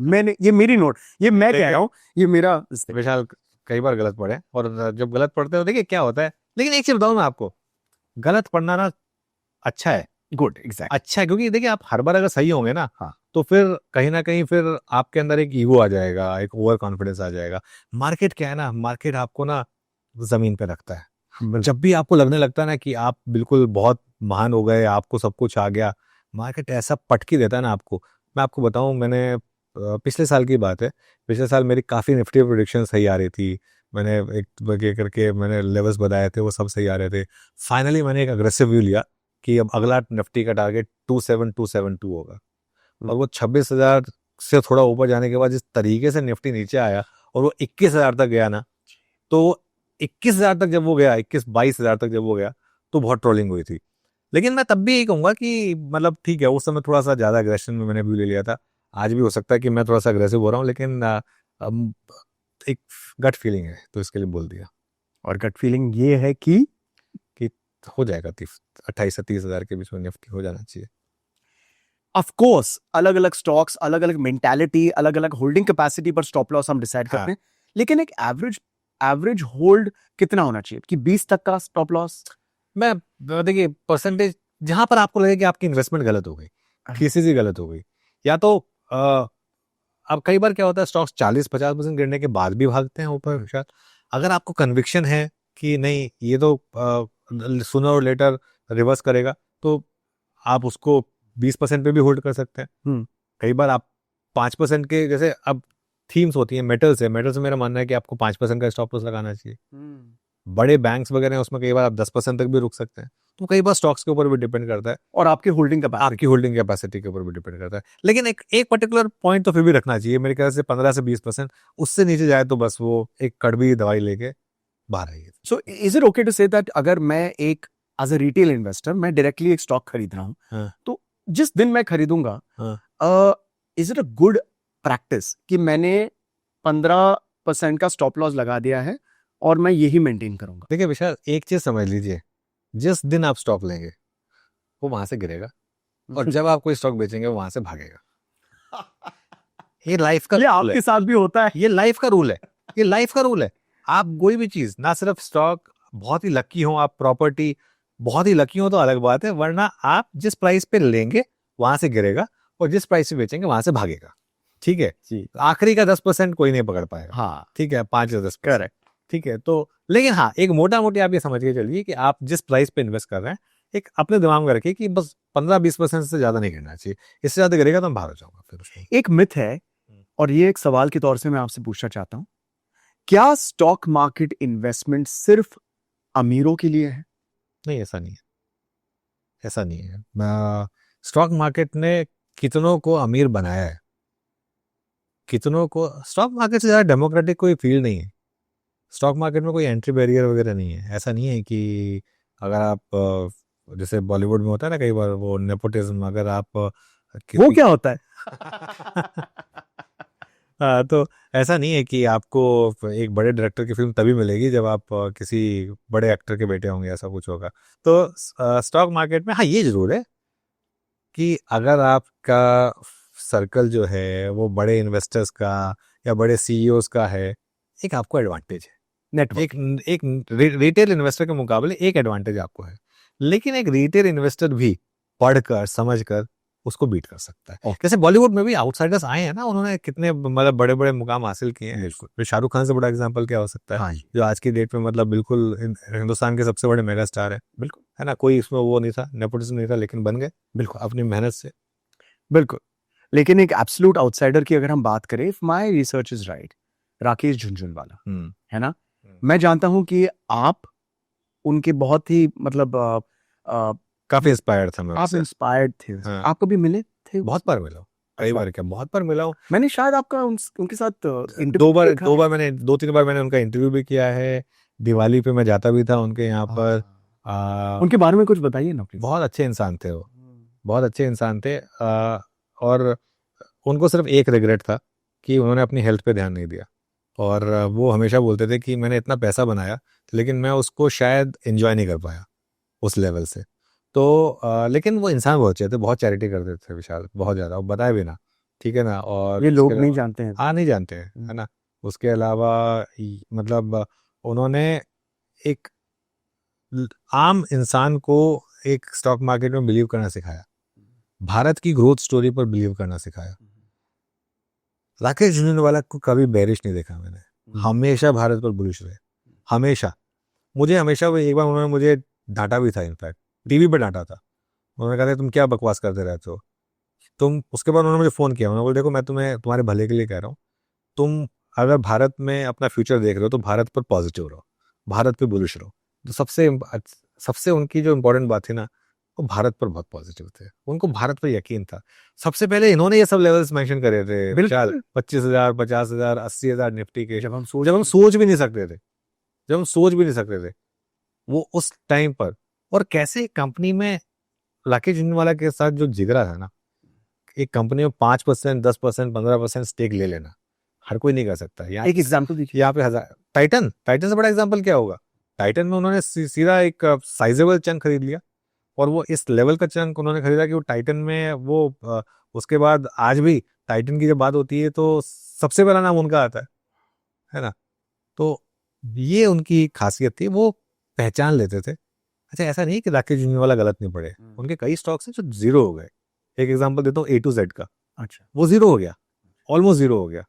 S1: मैंने, ये मेरी नोट, ये मैं कह रहा हूँ, ये मेरा।
S2: विशाल कई बार गलत पढ़े, और जब गलत पढ़ते हो देखिए क्या होता है। लेकिन एक चीज बताऊँ मैं आपको, गलत पढ़ना ना अच्छा है।
S1: Good, exact.
S2: अच्छा है, क्योंकि देखिए आप हर बार अगर सही होंगे ना,
S1: हाँ।
S2: तो फिर कहीं ना कहीं फिर आपके अंदर एक ईगो आ जाएगा, एक ओवर कॉन्फिडेंस आ जाएगा। मार्केट क्या है ना, मार्केट आपको ना जमीन पे रखता है। जब भी आपको लगने लगता है ना कि आप बिल्कुल बहुत महान हो गए, आपको सब कुछ आ गया, मार्केट ऐसा पटकी देता है ना आपको। मैं आपको बताऊं, मैंने पिछले साल की बात है, पिछले साल मेरी काफ़ी निफ्टी प्रोडिक्शन सही आ रही थी। मैंने एक करके मैंने लेवल्स बताए थे, वो सब सही आ रहे थे। फाइनली मैंने एक अग्रेसिव व्यू लिया कि अब अगला निफ्टी का टारगेट 27,272 होगा। और वो 26,000 से थोड़ा ऊपर जाने के बाद जिस तरीके से निफ्टी नीचे आया और वो 21,000 तक गया ना, तो 21,000 तक जब वो गया, 21-22,000 तक जब वो गया, तो बहुत ट्रोलिंग हुई थी। लेकिन मैं तब भी यही कहूंगा कि मतलब ठीक है, उस समय थोड़ा सा ज्यादा अग्रेशन में मैंने व्यू ले लिया था। आज भी हो सकता है कि मैं थोड़ा सा अग्रेसिव हो रहा हूँ, लेकिन एक गट फीलिंग है तो इसके लिए बोल दिया।
S1: और गट फीलिंग ये है कि
S2: हो जाएगा 28 से 30,000 के बीच में निफ्टी हो जाना चाहिए।
S1: ऑफ कोर्स अलग अलग स्टॉक्स, अलग अलग मेंटालिटी, अलग अलग होल्डिंग कैपेसिटी पर स्टॉप लॉस हम डिसाइड करते हैं। लेकिन एक एवरेज होल्ड कितना होना चाहिए कि 20 तक का स्टॉप लॉस?
S2: मैं देखिए परसेंटेज, जहां पर आपको लगे कि आपकी इन्वेस्टमेंट गलत हो गई, किसी से गलत हो गई, या तो अब कई बार क्या होता है, स्टॉक्स 40-50% गिरने के बाद भी भागते हैं ऊपर शायद। अगर आपको कन्विक्शन है कि नहीं ये तो सूनर और लेटर रिवर्स करेगा, तो आप उसको 20% पे भी होल्ड कर सकते हैं। कई बार आप 5% के, जैसे अब थीम्स होती हैं, मेटल्स है, मेटल्स में मेरा मानना है कि आपको 5% का स्टॉप लॉस लगाना चाहिए। बड़े बैंक्स वगैरह हैं, उसमें कई बार आप 10% तक भी रुक सकते हैं। तो कई बार स्टॉक्स के ऊपर भी डिपेंड करता है,
S1: और आपकी होल्डिंग
S2: कैपेसिटी के ऊपर भी डिपेंड करता है। लेकिन एक पर्टिकुलर पॉइंट तो फिर भी रखना चाहिए मेरे ख्याल से, 15 से 20%। उससे नीचे जाए तो बस वो एक कड़वी दवाई लेके बाहर आइए।
S1: So is it okay to say that अगर मैं एक एज अ रिटेल इन्वेस्टर मैं डायरेक्टली एक स्टॉक खरीद रहा हूं, तो जिस दिन मैं खरीदूंगा, is it a good practice कि मैंने 15% का स्टॉप लॉस लगा दिया है और मैं यही मेंटेन करूंगा?
S2: देखिए विशाल, एक चीज समझ लीजिए, जिस दिन आप स्टॉप लेंगे वो वहां से गिरेगा, और जब आप कोई स्टॉक बेचेंगे वो वहां से भागेगा। ये लाइफ का
S1: ये आपके साथ भी होता है।
S2: ये लाइफ का रूल है। ये लाइफ का रूल है। आप कोई भी चीज, ना सिर्फ स्टॉक, बहुत ही लकी हो आप, प्रॉपर्टी बहुत ही लकी हो तो अलग बात है, वरना आप जिस प्राइस पे लेंगे वहां से गिरेगा, और जिस प्राइस पे बेचेंगे वहां से भागेगा। ठीक है,
S1: जी
S2: आखिरी का 10% कोई नहीं पकड़ पाएगा।
S1: हाँ
S2: ठीक है, 5 या 10।
S1: करेक्ट।
S2: ठीक है, तो लेकिन हाँ, एक मोटा मोटी आप ये समझ के चलिए कि आप जिस प्राइस पे इन्वेस्ट कर रहे हैं, एक अपने दिमाग में रखिए कि बस 15-20% से ज्यादा नहीं गिरना चाहिए। इससे ज्यादा गिरेगा तो मैं बाहर हो जाऊंगा फिर उसमें।
S1: एक मिथ है, और ये एक सवाल के तौर से मैं आपसे पूछना चाहता हूँ, क्या स्टॉक मार्केट इन्वेस्टमेंट सिर्फ अमीरों के लिए है?
S2: नहीं, ऐसा नहीं है, ऐसा नहीं है। स्टॉक मार्केट ने कितनों को अमीर बनाया है, कितनों को। स्टॉक मार्केट से ज़्यादा डेमोक्रेटिक कोई फील्ड नहीं है। स्टॉक मार्केट में कोई एंट्री बैरियर वगैरह नहीं है। ऐसा नहीं है कि अगर आप जैसे बॉलीवुड में होता है ना कई बार वो नेपोटिज्म, अगर आप
S1: वो क्या होता है?
S2: हाँ, तो ऐसा नहीं है कि आपको एक बड़े डायरेक्टर की फिल्म तभी मिलेगी जब आप किसी बड़े एक्टर के बेटे होंगे, ऐसा कुछ होगा। तो स्टॉक मार्केट में हाँ ये जरूर है कि अगर आपका सर्कल जो है वो बड़े इन्वेस्टर्स का या बड़े सीईओज का है, एक आपको एडवांटेज है।
S1: नेटवर्क।
S2: एक रिटेल इन्वेस्टर के मुकाबले एक एडवांटेज आपको है। लेकिन एक रिटेल इन्वेस्टर भी पढ़कर समझकर उसको बीट कर सकता है। जैसे बॉलीवुड में भी आउटसाइडर्स आए हैं ना, उन्होंने कितने मतलब बड़े बड़े मुकाम हासिल किए हैं। तो शाहरुख खान से बड़ा एग्जांपल क्या हो सकता है?
S1: हाँ
S2: जो आज की डेट में मतलब बिल्कुल हिंदुस्तान के सबसे बड़े मेगा स्टार है।
S1: बिल्कुल
S2: है ना, कोई इसमें वो नहीं था, नेपोटिज्म नहीं था, लेकिन बन गए
S1: बिल्कुल
S2: अपनी मेहनत से।
S1: बिल्कुल। लेकिन एक एब्सोल्यूट आउटसाइडर की अगर हम बात करें, if my research is right, Rakesh Jhunjhunwala, है ना, मैं जानता हूं कि आप उनके बहुत ही मतलब
S2: काफी इंस्पायर्ड था मैं
S1: आप
S2: उससे।
S1: इंस्पायर्ड थे।
S2: हाँ।
S1: आप कभी मिले थे?
S2: बहुत बार मिला हूं, कई
S1: अच्छा।
S2: बार क्या, बहुत बार मिला हूं।
S1: मैंने शायद आपका उनके साथ
S2: दो तीन बार मैंने उनका इंटरव्यू भी किया है। दिवाली पे मैं जाता भी था उनके यहाँ पर।
S1: उनके बारे में कुछ बताइए ना प्लीज।
S2: बहुत अच्छे इंसान थे वो, बहुत अच्छे इंसान थे। और उनको सिर्फ एक रिग्रेट था कि उन्होंने अपनी हेल्थ पे ध्यान नहीं दिया। और वो हमेशा बोलते थे कि मैंने इतना पैसा बनाया लेकिन मैं उसको शायद एंजॉय नहीं कर पाया उस लेवल से। तो लेकिन वो इंसान बहुत अच्छे थे, बहुत चैरिटी करते थे विशाल, बहुत ज़्यादा, वो बताया भी ना। ठीक है ना, और
S1: ये
S2: उसके
S1: लोग नहीं
S2: अलावा
S1: जानते हैं।
S2: हाँ नहीं जानते हैं, है ना। उसके अलावा मतलब उन्होंने एक आम इंसान को एक स्टॉक मार्केट में बिलीव करना सिखाया, भारत की ग्रोथ स्टोरी पर बिलीव करना सिखाया। राकेश झुनझुनवाला को कभी बेरिश नहीं देखा मैंने, हमेशा भारत पर बुलिश रहे, हमेशा। मुझे हमेशा वो, एक बार उन्होंने मुझे डांटा भी था, इनफैक्ट टीवी पे डांटा था। उन्होंने कहा था तुम क्या बकवास करते रहते हो तुम। उसके बाद उन्होंने मुझे फोन किया, उन्होंने बोला देखो मैं तुम्हें तुम्हारे भले के लिए कह रहा हूँ, तुम अगर भारत में अपना फ्यूचर देख रहे हो तो भारत पर पॉजिटिव रहो, भारत पे बुलिश रहो। तो सबसे उनकी जो इम्पोर्टेंट बात थी ना, वो भारत पर बहुत पॉजिटिव थे, उनको भारत पर यकीन था। सबसे पहले इन्होंने ये सब लेवल्स मेंशन करे थे, विशाल, 25,000, 50,000, 80,000 निफ्टी के, जब हम सोच भी नहीं सकते थे, जब हम सोच भी नहीं सकते थे वो उस टाइम पर। और कैसे कंपनी में राकेश झुनझुनवाला के साथ जो जिगरा था ना, एक कंपनी में 5%, 10%, 15% स्टेक ले लेना हर कोई नहीं कर सकता।
S1: एक एग्जांपल दीजिए।
S2: यहाँ पे हजार टाइटन से बड़ा एग्जांपल क्या होगा? टाइटन में उन्होंने सीधा एक साइजेबल चंक खरीद लिया, और वो इस लेवल का चंक उन्होंने खरीदा कि वो टाइटन में वो उसके बाद आज भी टाइटन की जब बात होती है तो सबसे पहला नाम उनका आता है ना। तो ये उनकी खासियत थी, वो पहचान लेते थे। अच्छा, ऐसा नहीं कि राकेश झुनझुनवाला गलत नहीं पड़े, उनके कई स्टॉक्स हैं जो जीरो हो गए। एक एग्जांपल देता हूँ, A to Z का।
S1: अच्छा।
S2: वो जीरो हो गया, ऑलमोस्ट जीरो हो गया।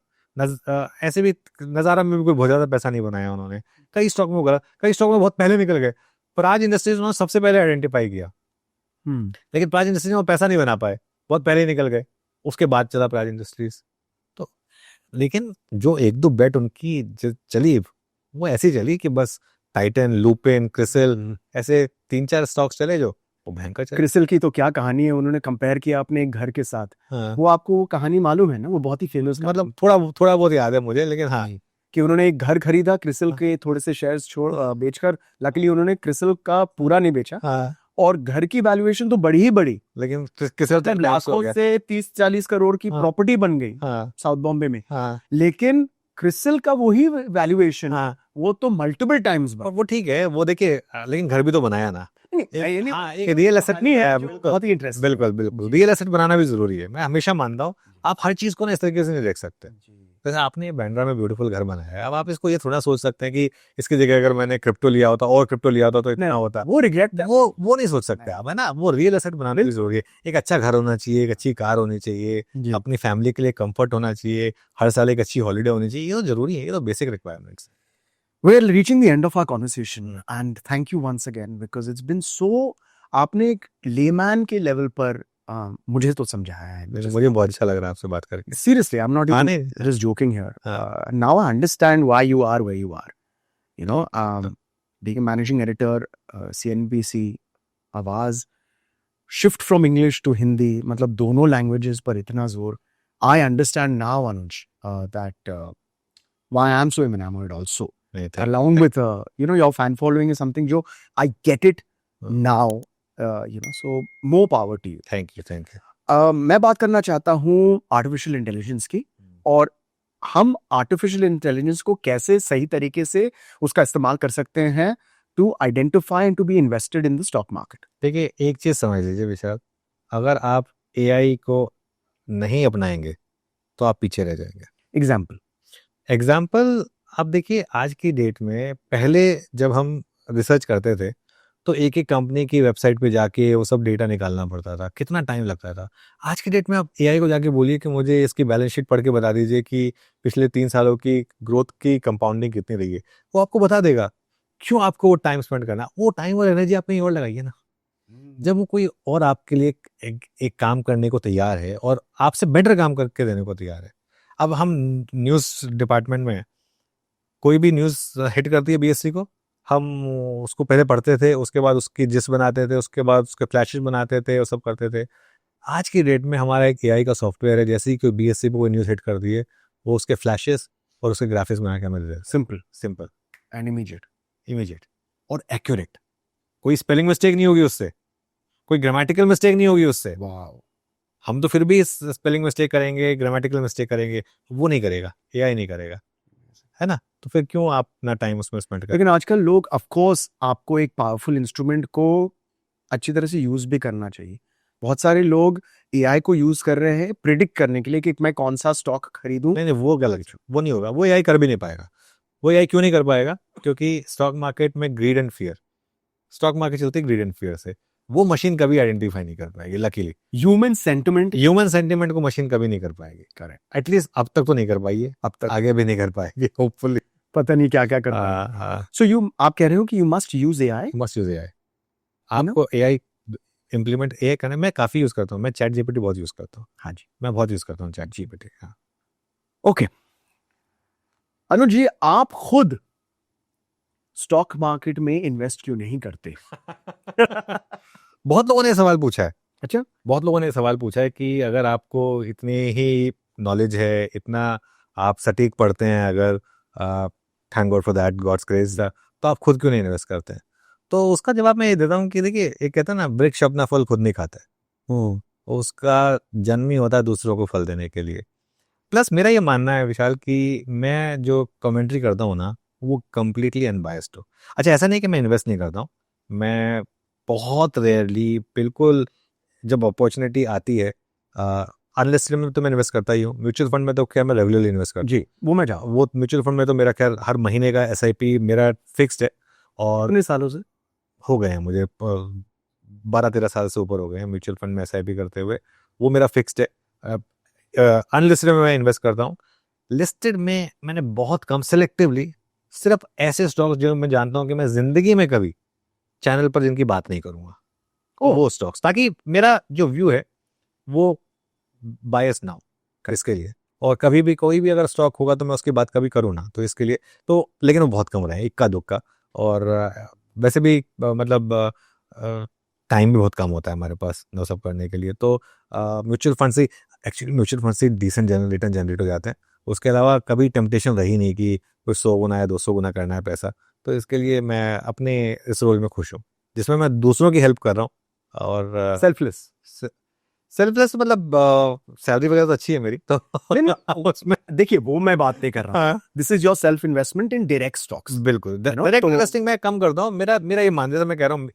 S2: ऐसे भी नज़ारा में भी कोई बहुत ज़्यादा पैसा नहीं बनाया उन्होंने। कई स्टॉक में उगला, कई स्टॉक में बहुत पहले निकल गए। प्राज इंडस्ट्रीज उन्होंने सबसे पहले आइडेंटिफाई किया, लेकिन प्राज इंडस्ट्रीज में वो पैसा नहीं बना पाए, बहुत पहले ही निकल गए। उसके बाद चला प्राज इंडस्ट्रीज। तो लेकिन जो एक दो बेट उनकी चली, वो ऐसी चली कि बस टाइटन, लुपिन, क्रिसिल, ऐसे 3-4 स्टॉक्स चले जो वो भयंकर चले।
S1: क्रिसिल की तो क्या कहानी है, उन्होंने कंपेयर किया अपने एक घर के साथ।
S2: हाँ।
S1: वो आपको कहानी मालूम है ना, वो बहुत ही फेमस,
S2: मतलब थोड़ा बहुत याद है मुझे, लेकिन हाँ
S1: कि उन्होंने एक घर खरीदा क्रिसिल के थोड़े से शेयर्स बेचकर। लकीली उन्होंने क्रिसिल का पूरा नहीं बेचा,
S2: हाँ,
S1: और घर की वैल्यूएशन तो बढ़ी ही बढ़ी,
S2: लेकिन क्रिसिल तो
S1: लाखों से 30-40 करोड़ की
S2: हाँ।
S1: प्रॉपर्टी बन गई
S2: हाँ
S1: साउथ बॉम्बे में।
S2: हाँ
S1: लेकिन क्रिसिल का वही वैल्यूएशन,
S2: हाँ,
S1: वो तो मल्टीपल टाइम्स
S2: और वो ठीक है, वो देखिए, लेकिन घर भी तो बनाया ना। हाँ, एक
S1: रियल एसेट नहीं है,
S2: बिल्कुल,
S1: बहुत ही इंटरेस्टिंग।
S2: बिल्कुल रियल एसेट बनाना भी जरूरी है। मैं हमेशा मानता हूँ आप हर चीज को ना इस तरीके से नहीं देख सकते। जैसे आपने बैंड्रा में ब्यूटीफुल घर बनाया है, अब आप इसको ये थोड़ा सोच सकते हैं कि इसकी जगह अगर मैंने क्रिप्टो लिया होता और क्रिप्टो लिया होता तो इतना होता,
S1: वो रिग्रेट
S2: वो नहीं सोच सकते आप, है ना। वो रियल एसेट बनाने की जरूरी है। एक अच्छा घर होना चाहिए, एक अच्छी कार होनी चाहिए,
S1: जी।
S2: अपनी फैमिली के लिए कंफर्ट होना चाहिए, हर साल एक अच्छी हॉलीडे होनी चाहिए, ये तो जरूरी है, ये तो basic requirements.
S1: We're reaching the end of our conversation and thank you once again because it's been so आपने एक लेमैन के लेवल पर मुझे तो समझाया है।
S2: मुझे बहुत अच्छा लग रहा है आपसे बात करके।
S1: Seriously, I'm not
S2: हाँ,
S1: even
S2: नहीं,
S1: just joking here.
S2: हाँ।
S1: Now I understand why you are where you are. You know, being a managing editor, CNBC, आवाज, shift from English to Hindi, मतलब दोनों languages पर इतना जोर. I understand now, Anuj, that why I'm so enamored also.
S2: नहीं था।
S1: Along with your fan following is something जो I get it now, so more power to you.
S2: Thank you.
S1: मैं बात करना चाहता हूँ आर्टिफिशियल इंटेलिजेंस की, और हम आर्टिफिशियल इंटेलिजेंस को कैसे सही तरीके से उसका इस्तेमाल कर सकते हैं to identify and to be invested in the stock market.
S2: देखिए, एक चीज समझ लीजिए विशाल, अगर आप एआई को नहीं अपनाएंगे तो आप पीछे रह जाएंगे। एग्जाम्पल आप देखिए, आज की डेट में, पहले जब हम रिसर्च करते थे तो एक एक कंपनी की वेबसाइट पे जाके वो सब डेटा निकालना पड़ता था, कितना टाइम लगता था। आज की डेट में आप एआई को जाके बोलिए कि मुझे इसकी बैलेंस शीट पढ़ के बता दीजिए कि पिछले 3 सालों की ग्रोथ की कंपाउंडिंग कितनी रही है, वो आपको बता देगा। क्यों आपको वो टाइम स्पेंड करना, वो टाइम और एनर्जी आप कहीं और लगाइए ना। जब वो कोई और आपके लिए एक काम करने को तैयार है और आपसे बेटर काम करके देने को तैयार है। अब हम न्यूज़ डिपार्टमेंट में कोई भी न्यूज़ हिट करती है बीएससी को, हम उसको पहले पढ़ते थे, उसके बाद उसकी जिस बनाते थे, उसके बाद उसके फ्लैशेस बनाते थे और सब करते थे। आज की डेट में हमारा एक एआई का सॉफ्टवेयर है, जैसे ही कोई बीएससी पे कोई न्यूज़ हिट कर दी है, वो उसके फ्लैशेस और उसके ग्राफिक्स बना के हमें दे देता है। सिंपल
S1: एंड
S2: इमीडिएट और एक्यूरेट। कोई स्पेलिंग मिस्टेक नहीं होगी उससे, कोई ग्रामेटिकल मिस्टेक नहीं होगी उससे। हम तो फिर भी स्पेलिंग मिस्टेक करेंगे, ग्रामेटिकल मिस्टेक करेंगे, वो नहीं करेगा, एआई नहीं करेगा, है ना। तो फिर क्यों आप अपना टाइम उसमें स्पेंड करें।
S1: लेकिन आजकल लोग, ऑफ कोर्स, आपको एक पावरफुल इंस्ट्रूमेंट को अच्छी तरह से यूज भी करना चाहिए। बहुत सारे लोग एआई को यूज कर रहे हैं प्रिडिक्ट करने के लिए कि मैं कौन सा स्टॉक खरीदूं।
S2: नहीं, वो गलत, वो नहीं होगा, वो एआई कर भी नहीं पाएगा। वो एआई क्यों नहीं कर पाएगा? क्योंकि स्टॉक मार्केट में grid and fear, stock market चलती है ग्रीड एंड फियर से। वो मशीन कभी आइडेंटिफाई नहीं कर पाएगी। लकीली
S1: ह्यूमन सेंटिमेंट
S2: को मशीन कभी नहीं कर पाएगी। करेक्ट, एटलीस्ट अब तक तो नहीं कर पाई है, अब तक आगे भी नहीं कर पाएगी, होपफुली।
S1: पता नहीं क्या क्या करता है। सो आप कह रहे हो कि यू मस्ट यूज एआई।
S2: आपको एआई इम्प्लीमेंट एआई करना, मैं काफी यूज करता हूँ। मैं चैट जीपीटी बहुत यूज करता हूँ।
S1: हाँ जी,
S2: मैं बहुत यूज करता हूँ चैट जीपीटी। हाँ,
S1: ओके। अनुज जी, आप खुद स्टॉक मार्केट में इन्वेस्ट क्यों नहीं करते?
S2: बहुत लोगों ने सवाल पूछा है।
S1: अच्छा,
S2: बहुत लोगों ने सवाल पूछा है कि अगर आपको इतनी ही नॉलेज है, इतना आप सटीक पढ़ते हैं, अगर thank God for that, God's grace, तो आप खुद क्यों नहीं इन्वेस्ट करते हैं? तो उसका जवाब मैं ये देता हूँ कि देखिए, एक कहता है ना, वृक्ष अपना फल खुद नहीं खाता है, उसका जन्म ही होता है दूसरों को फल देने के लिए। प्लस मेरा ये मानना है विशाल कि मैं जो कमेंट्री करता हूँ ना, वो कम्प्लीटली अनबायस्ड हो। अच्छा, ऐसा नहीं कि मैं इन्वेस्ट नहीं करता हूँ, मैं बहुत रेयरली, बिल्कुल जब अपॉर्चुनिटी आती है, अनलिस्टेड में तो मैं इन्वेस्ट करता ही हूँ। म्यूचुअल फंड में तो क्या मैं रेगुलरली इन्वेस्ट करता हूँ
S1: जी, वो
S2: म्यूचुअल फंड में तो मेरा खैर हर महीने का एसआईपी मेरा फिक्स्ड है, और
S1: कितने सालों से
S2: हो गए हैं मुझे 12-13 साल से ऊपर हो गए हैं म्यूचुअल फंड में एसआईपी करते हुए, वो मेरा फिक्स्ड है। अनलिस्टेड में मैं इन्वेस्ट करता हूँ। लिस्टेड में मैंने बहुत कम, सिलेक्टिवली, सिर्फ ऐसे स्टॉक्स जो मैं जानता हूँ कि मैं जिंदगी में कभी चैनल पर जिनकी बात नहीं करूंगा, वो स्टॉक्स, ताकि मेरा जो व्यू है वो बायस ना हो इसके लिए। और कभी भी कोई भी अगर स्टॉक होगा तो मैं उसकी बात कभी करूँ ना, तो इसके लिए तो, लेकिन वो बहुत कम रहा है, इक्का दुक्का। और वैसे भी मतलब टाइम भी बहुत कम होता है हमारे पास वो सब करने के लिए। तो म्यूचुअल फंड से, एक्चुअली म्यूचुअल फंड से डिसेंट रिटर्न जनरेट हो जाते हैं। उसके अलावा कभी टेम्पटेशन रही नहीं कि कुछ 100 गुना या 200 गुना करना है पैसा। तो इसके लिए मैं अपने इस रोल में खुश हूँ, जिसमें मैं दूसरों की हेल्प कर रहा हूँ। और सेल्फलेस मतलब सैलरी वगैरह तो अच्छी है मेरी, तो
S1: उसमें देखिए, वो मैं बात नहीं कर रहा। This is your self investment in direct stocks.
S2: बिल्कुल, डायरेक्ट इन्वेस्टिंग मैं कम करता हूँ। मेरा ये मानना है, मैं कह रहा हूँ,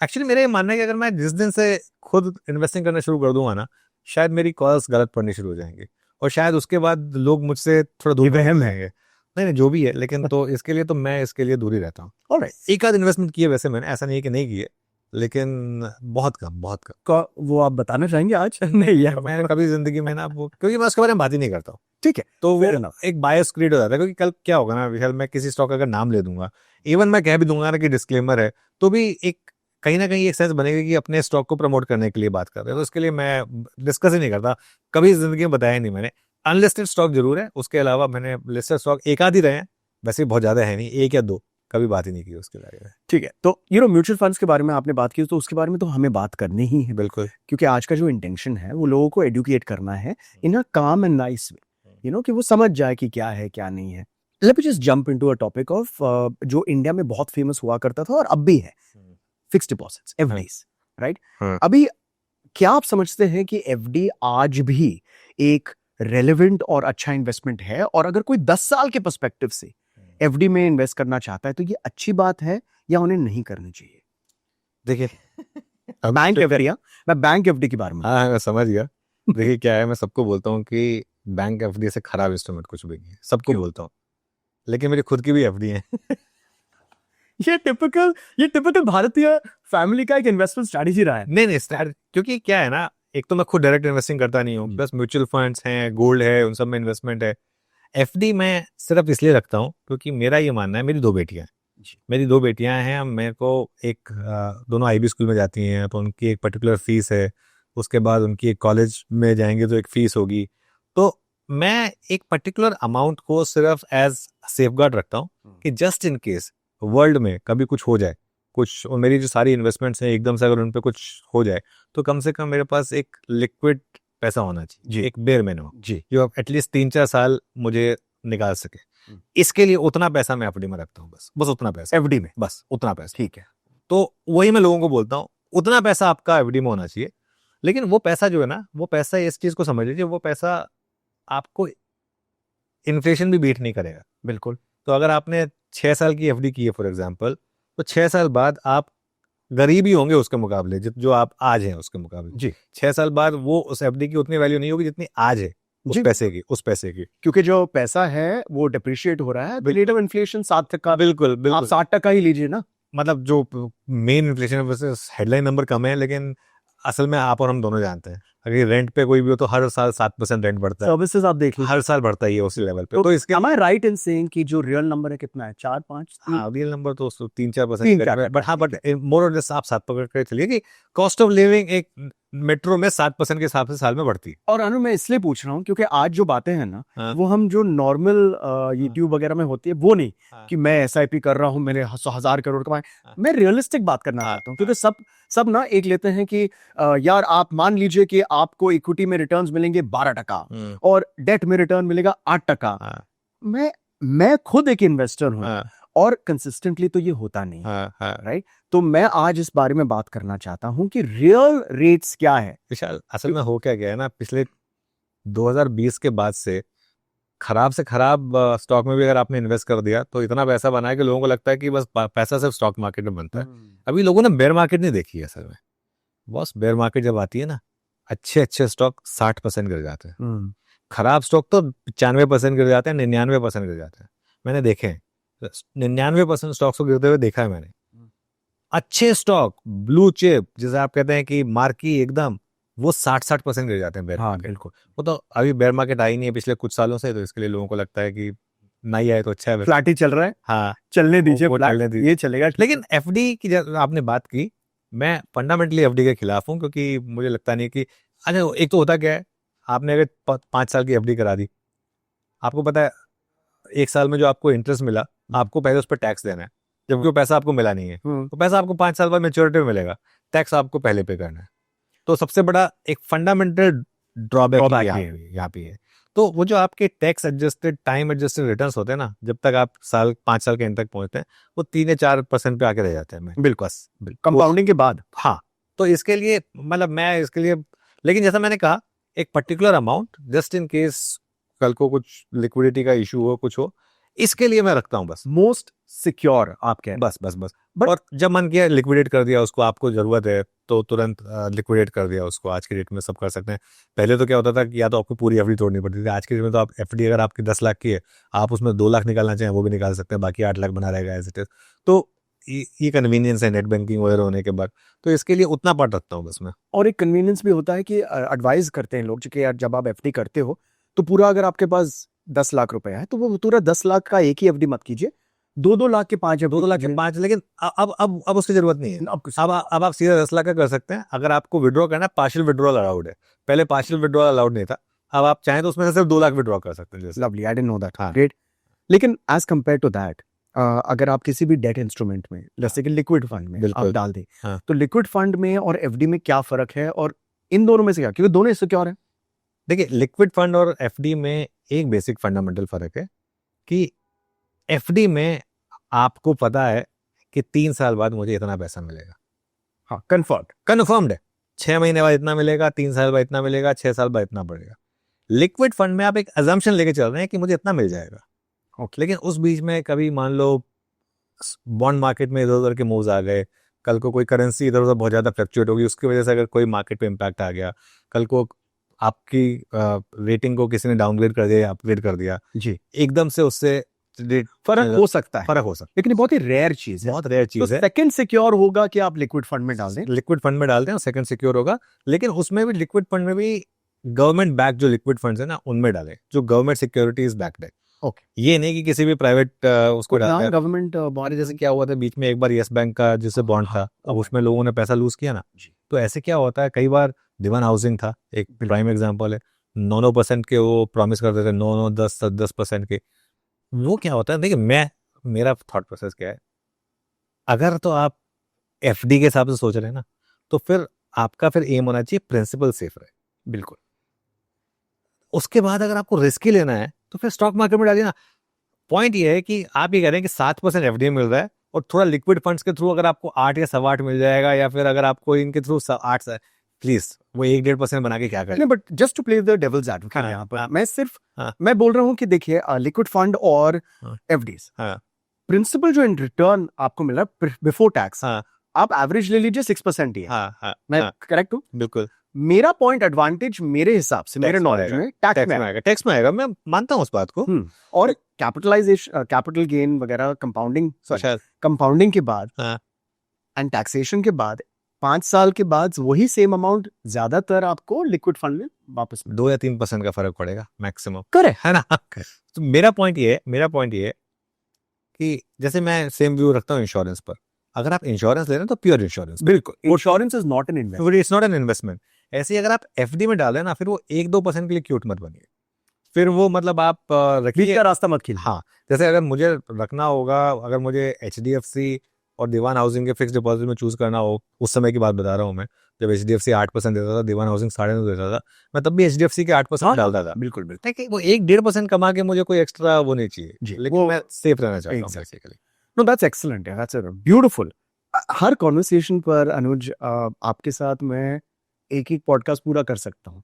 S2: एक्चुअली मेरा ये मानना है कि अगर मैं जिस दिन से खुद इन्वेस्टिंग करना शुरू कर दूंगा ना, शायद मेरी कॉल्स गलत पड़नी शुरू हो जाएंगी। और शायद उसके बाद लोग मुझसे थोड़ा दूर
S1: वहम है।
S2: नहीं नहीं जो भी है, लेकिन तो इसके लिए तो मैं इसके लिए दूर ही रहता हूँ।
S1: ऑलराइट,
S2: एक आध इन्वेस्टमेंट किए वैसे मैंने, ऐसा नहीं है कि नहीं किए, लेकिन बहुत कम बहुत कम।
S1: वो आप बताना चाहेंगे आज? नहीं यार,
S2: मैं कभी जिंदगी में ना वो, क्योंकि मैं उसके बारे में बात ही नहीं करता हूँ,
S1: ठीक है,
S2: तो
S1: fair
S2: वो
S1: enough.
S2: एक बायस क्रिएट हो जाता है। क्योंकि कल क्या होगा ना विशाल, मैं किसी स्टॉक का अगर नाम ले दूंगा, इवन मैं कह भी दूंगा ना कि डिस्क्लेमर है, तो भी एक कहीं ना कहीं एक सेंस बनेगा कि अपने स्टॉक को प्रमोट करने के लिए बात कर रहे हैं, तो इसके लिए मैं डिस्कस ही नहीं करता। कभी जिंदगी में बताया नहीं मैंने। अनलिस्टेड स्टॉक जरूर है, उसके अलावा मैंने लिस्टेड स्टॉक एक आध ही रहे हैं, वैसे बहुत ज्यादा है नहीं, एक या दो, कभी बात ही नहीं की उसके बारे में।
S1: ठीक है, तो म्यूचुअल फंड्स के बारे में आपने बात की, तो उसके बारे में तो हमें बात करनी ही है,
S2: बिल्कुल।
S1: क्योंकि आज का जो इंटेंशन है वो लोगों को एडुकेट करना है इन अ काम एंड नाइस वे, कि वो समझ जाए कि क्या है क्या नहीं है। Let me just jump into a topic of जो इंडिया में बहुत फेमस हुआ करता था और अब भी है, फिक्स्ड डिपॉजिट्स, एफडीज, राइट? अभी क्या आप समझते हैं कि एफडी आज भी एक रेलेवेंट और अच्छा इन्वेस्टमेंट है? और अगर कोई 10 साल के पर्सपेक्टिव से एफडी में इन्वेस्ट करना चाहता है तो ये अच्छी बात है या उन्हें नहीं करनी चाहिए?
S2: देखिए
S1: बैंक एफडी, मैं बैंक एफडी के बारे में,
S2: हाँ मैं समझ गया। देखिए क्या है, मैं सबको बोलता हूँ कि बैंक एफडी से खराब इंस्ट्रूमेंट कुछ भी नहीं है, सबको
S1: क्यों?
S2: बोलता हूँ, लेकिन मेरी खुद की भी एफडी है।
S1: ये टिपिकल भारतीय फैमिली का एक इन्वेस्टमेंट स्ट्रैटेजी रहा है।
S2: नहीं नहीं क्योंकि क्या है ना, एक तो मैं खुद डायरेक्ट इन्वेस्टिंग करता नहीं हूँ, प्लस म्यूचुअल फंड्स हैं, गोल्ड है, उन सब में इन्वेस्टमेंट है। एफडी मैं सिर्फ इसलिए रखता हूँ क्योंकि मेरा ये मानना है, मेरी दो बेटियां हैं, मेरी दो बेटियां हैं, मेरे को एक दोनों आईबी स्कूल में जाती हैं, तो उनकी एक पर्टिकुलर फीस है, उसके बाद उनकी एक कॉलेज में जाएंगे तो एक फीस होगी, तो मैं एक पर्टिकुलर अमाउंट को सिर्फ एज सेफगार्ड रखता हूँ कि जस्ट इन केस वर्ल्ड में कभी कुछ हो जाए, कुछ, और मेरी जो सारी इन्वेस्टमेंट्स हैं एकदम से अगर उन पर कुछ हो जाए, तो कम से कम मेरे पास एक लिक्विड पैसा होना चाहिए, एक बेर मिनिमम
S1: जी,
S2: जो एटलीस्ट 3-4 साल मुझे निकाल सके। इसके लिए उतना पैसा मैं एफडी में रखता हूँ, बस उतना पैसा
S1: एफडी में,
S2: बस उतना पैसा।
S1: ठीक है,
S2: तो वही मैं लोगों को बोलता हूँ, उतना पैसा आपका एफडी में होना चाहिए, लेकिन वो पैसा जो है ना, वो पैसा इस चीज को समझ लीजिए, वो पैसा आपको इन्फ्लेशन भी बीट नहीं करेगा।
S1: बिल्कुल।
S2: तो अगर आपने 6 साल की एफडी की है फॉर एग्जाम्पल, तो 6 साल बाद आप गरीब ही होंगे उसके मुकाबले, जो आप आज हैं उसके मुकाबले।
S1: जी,
S2: 6 साल बाद वो उस एफडी की उतनी वैल्यू नहीं होगी जितनी आज है उस पैसे की,
S1: क्योंकि जो पैसा है वो डिप्रिशिएट हो रहा है, रेट ऑफ इन्फ्लेशन 7%।
S2: बिल्कुल बिल्कुल,
S1: आप 60% ही लीजिए ना।
S2: मतलब जो मेन इन्फ्लेशन है वैसे हेडलाइन नंबर कम है, लेकिन असल में आप और हम दोनों जानते हैं, अगर रेंट पे कोई भी हो तो हर साल 7% रेंट बढ़ता है,
S1: सर्विसेज आप देख लीजिए,
S2: हर साल बढ़ता ही है उसी लेवल पे। तो इसके
S1: am I right in saying कि जो रियल नंबर है कितना है, 4-5?
S2: रियल नंबर तो 3-4%
S1: 3-4,
S2: बट हाँ, बट मोर और लेस आप 7 पकड़ कर चलिए कि कॉस्ट ऑफ लिविंग एक मेट्रो में 7% के हिसाब से साल में बढ़ती है।
S1: और अनु, मैं इसलिए पूछ रहा हूँ क्योंकि आज जो बातें हैं ना,
S2: हाँ।
S1: वो हम जो नॉर्मल यूट्यूब वगैरह में होती है वो नहीं, कि मैं एसआईपी कर रहा हूँ, मैंने 100,000 करोड़ कमाए। मैं रियलिस्टिक बात करना चाहता हूँ, क्योंकि सब ना एक लेते हैं कि यार आप मान लीजिए कि आपको इक्विटी में रिटर्न्स मिलेंगे 12% और डेट में रिटर्न मिलेगा 8%। मैं खुद एक इन्वेस्टर हूँ और कंसिस्टेंटली तो ये होता नहीं, राइट? तो मैं आज इस बारे में बात करना चाहता हूं कि रियल रेट्स क्या है।
S2: विशाल, असल में हो क्या गया है ना, पिछले 2020 के बाद से खराब स्टॉक में भी अगर आपने इन्वेस्ट कर दिया तो इतना पैसा बना है कि लोगों को लगता है कि बस पैसा सिर्फ स्टॉक मार्केट में बनता है। अभी लोगों ने बेयर मार्केट नहीं देखी है असल में। बॉस, बेयर मार्केट जब आती है ना, अच्छे स्टॉक 60% गिर जाते हैं, खराब स्टॉक तो 95% गिर जाते हैं, 99% गिर जाते हैं। मैंने देखे हैं 99% स्टॉक्स को गिरते हुए देखा है मैंने। अच्छे स्टॉक, ब्लू चिप जिसे आप कहते हैं कि मार्की एकदम, वो 60% गिर जाते हैं बेयर मार्केट।
S1: बिल्कुल।
S2: वो तो अभी बेयर मार्केट आई नहीं है पिछले कुछ सालों से, तो इसके लिए लोगों को लगता है कि नहीं आए तो अच्छा है,
S1: फ्लैट ही चल रहा है।
S2: हाँ,
S1: चलने दीजिए,
S2: चलने दीजिए,
S1: ये चलेगा।
S2: लेकिन एफडी की आपने बात की, मैं फंडामेंटली एफडी के खिलाफ हूँ, क्योंकि मुझे लगता नहीं कि, अच्छा एक तो होता क्या है, आपने अगर 5 साल की एफडी करा दी, आपको पता है 1 साल में जो आपको इंटरेस्ट मिला, आपको पहले उस पर टैक्स देना है, जबकि वो पैसा आपको मिला नहीं है। तो पैसा आपको 5 साल बाद मैच्योरिटी में मिलेगा, टैक्स आपको पहले पे करना है। तो सबसे बड़ा एक फंडामेंटल ड्रॉबैक यहाँ पे है। तो वो जो आपके tax adjusted, time adjusted returns होते हैं ना, जब तक आप 5 साल के एंड तक पहुंचते हैं, वो 3 या 4% पे आके रह जाते हैं।
S1: बिल्कुल, कंपाउंडिंग के बाद।
S2: हाँ, तो इसके लिए मतलब मैं इसके लिए, लेकिन जैसा मैंने कहा, एक particular amount just in case कल को कुछ लिक्विडिटी का इशू हो, कुछ हो, इसके लिए मैं रखता हूँ बस।
S1: मोस्ट सिक्योर आप कह रहे हैं।
S2: बस बस बस
S1: But-
S2: और जब मन किया लिक्विडेट कर दिया उसको, आपको जरूरत है तो तुरंत लिक्विडेट कर दिया उसको। आज की डेट में सब कर सकते हैं। पहले तो क्या होता था कि या तो आपको पूरी एफडी तोड़नी पड़ती थी। आज की डेट में तो आप एफडी अगर आपकी 10 लाख की है, आप उसमें 2 लाख निकालना चाहें वो भी निकाल सकते हैं, बाकी 8 लाख बना रहेगा एज इट इज। तो ये कन्वीनियंस है नेट बैंकिंग वगैरह होने के बाद, तो इसके लिए उतना पार्ट रखता हूँ बस मैं।
S1: और एक कन्वीनियंस भी होता है कि एडवाइस करते हैं लोग कि यार जब आप एफडी करते हो तो पूरा, अगर आपके पास 10 लाख रुपए है तो वो पूरा 10 लाख का एक ही एफडी मत कीजिए, 2-2 लाख के 5
S2: 2 लाख के 5, लेकिन अब उसकी जरूरत नहीं है। अब आप सीधा 10 लाख का कर सकते हैं। अगर आपको विड्रॉ करना है, पार्शियल विड्रॉल अलाउड है। पहले पार्शियल विड्रॉल अलाउड नहीं था, अब आप चाहें तो उसमें से सिर्फ 2 लाख विड्रॉ कर सकते हैं जैसे।
S1: Lovely, I didn't know that.
S2: हाँ।
S1: ग्रेट। लेकिन एज कंपेयर टू दैट, अगर आप किसी भी डेट इंस्ट्रूमेंट में, जैसे कि लिक्विड फंड में आप
S2: बिल्कुल।
S1: डाल दें,
S2: हाँ।
S1: तो लिक्विड फंड में और एफडी में क्या फर्क है, और इन दोनों में से क्या, क्योंकि दोनों सिक्योर है।
S2: देखिए, लिक्विड फंड और एफडी में एक बेसिक फंडामेंटल फर्क है कि एफडी में आपको पता है कि 3 साल बाद मुझे इतना पैसा मिलेगा।
S1: हाँ,
S2: कन्फर्म्ड है। 6 महीने बाद इतना मिलेगा, 3 साल बाद इतना मिलेगा, 6 साल बाद इतना बढ़ेगा। लिक्विड फंड में आप एक अजम्पशन लेके चल रहे हैं कि मुझे इतना मिल जाएगा। लेकिन उस बीच में कभी मान लो बॉन्ड मार्केट में इधर उधर के मूव्स आ गए, कल को कोई करेंसी इधर उधर बहुत ज्यादा फ्लक्चुएट होगी, उसकी वजह से अगर कोई मार्केट पे इम्पैक्ट आ गया, कल को आपकी रेटिंग को किसी ने डाउनग्रेड कर दिया, अपग्रेड कर दिया
S1: जी,
S2: एकदम से, उससे
S1: फर्क हो सकता है।
S2: फर्क हो सकता
S1: लेकिन ये बहुत ही रेयर चीज
S2: है,
S1: है।
S2: बहुत रेयर
S1: तो
S2: चीज है।
S1: सेकंड सिक्योर होगा कि आप लिक्विड फंड में डाल दें।
S2: लिक्विड फंड में डालते हैं, सेकंड सिक्योर होगा। लेकिन उसमें भी, लिक्विड फंड में भी गवर्नमेंट बैक जो लिक्विड फंड्स है ना, उनमें डालें जो गवर्नमेंट सिक्योरिटीज बैक्ड है।
S1: ओके।
S2: ये नहीं कि किसी भी प्राइवेट उसको डालते हैं।
S1: गवर्नमेंट
S2: हमारे जैसे क्या हुआ था बीच में, एक बार यस बैंक का जिससे बॉन्ड था, अब उसमें लोगों ने पैसा लूज किया ना, तो ऐसे क्या होता है, कई बार दीवान हाउसिंग था एक प्राइम एग्जांपल है, 9% के वो प्रॉमिस करते थे, 9-10% के। वो क्या होता है, देखिए मेरा थॉट प्रोसेस क्या है, अगर तो आप एफडी के हिसाब से सोच रहे हैं ना, तो फिर आपका फिर एम होना चाहिए प्रिंसिपल सेफ रहे।
S1: बिल्कुल।
S2: उसके बाद अगर आपको रिस्क ही लेना है तो फिर स्टॉक मार्केट में डालिए ना। पॉइंट ये है कि आप ये कह रहे हैं कि 7% एफडी मिल रहा है, और थोड़ा लिक्विड फंड्स के थ्रू अगर आपको 8 या 8.25 मिल जाएगा, या फिर अगर आपको इनके थ्रू 8, प्लीज वो 1-1.5% बना के क्या करें।
S1: But just to play the devil's advocate, यहाँ पर मैं सिर्फ मैं बोल रहा हूँ कि देखिए, लिक्विड फंड और एफडीज, प्रिंसिपल जो इन रिटर्न आपको मिल रहा है बिफोर टैक्स, आप एवरेज ले लीजिए 6% ही है। मैं करेक्ट हूँ?
S2: बिल्कुल।
S1: मेरा पॉइंट एडवांटेज मेरे हिसाब से, मेरे नॉलेज में,
S2: टैक्स में आएगा। मैं मानता हूँ उस बात को।
S1: और कैपिटलाइजेशन, कैपिटल गेन वगैरह, कंपाउंडिंग के बाद एंड टैक्सेशन के बाद 5 साल के बाद वही सेम अमाउंट ज्यादातर आपको लिक्विड फंड में वापस
S2: 2 या 3% का फर्क पड़ेगा मैक्सिमम,
S1: करेक्ट
S2: है ना। तो मेरा पॉइंट ये है कि जैसे मैं सेम व्यू रखता हूँ इंश्योरेंस पर। अगर आप इंश्योरेंस ले रहे हैं तो प्योर इंश्योरेंस,
S1: बिल्कुल, insurance is not an investment,
S2: it's not an investment. ऐसे ही अगर आप एफडी में डाल रहे हैं ना, फिर वो 1-2% के लिए क्यूट मत बनिए। फिर वो मतलब आप
S1: बीच का रास्ता मत खींचिए।
S2: हाँ, जैसे अगर मुझे रखना होगा, अगर मुझे एचडीएफसी और दीवान हाउसिंग के फिक्स डिपॉजिट में चूज करना हो, उस समय की बात बता रहा हूँ मैं, जब एचडीएफसी 8% देता था, दीवान हाउसिंग 9.5 देता था, मैं तब भी एचडीएफसी के 8% डालता था।
S1: बिल्कुल बिल्कुल।
S2: देखिए, वो 1-1.5% कमा के मुझे कोई एक्स्ट्रा वो नहीं चाहिए, लेकिन मैं सेफ रहना चाहता हूँ basically.
S1: No, that's excellent, that's beautiful. हर कॉन्वर्सेशन पर अनुज, आपके साथ मैं एक पॉडकास्ट पूरा कर सकता हूँ,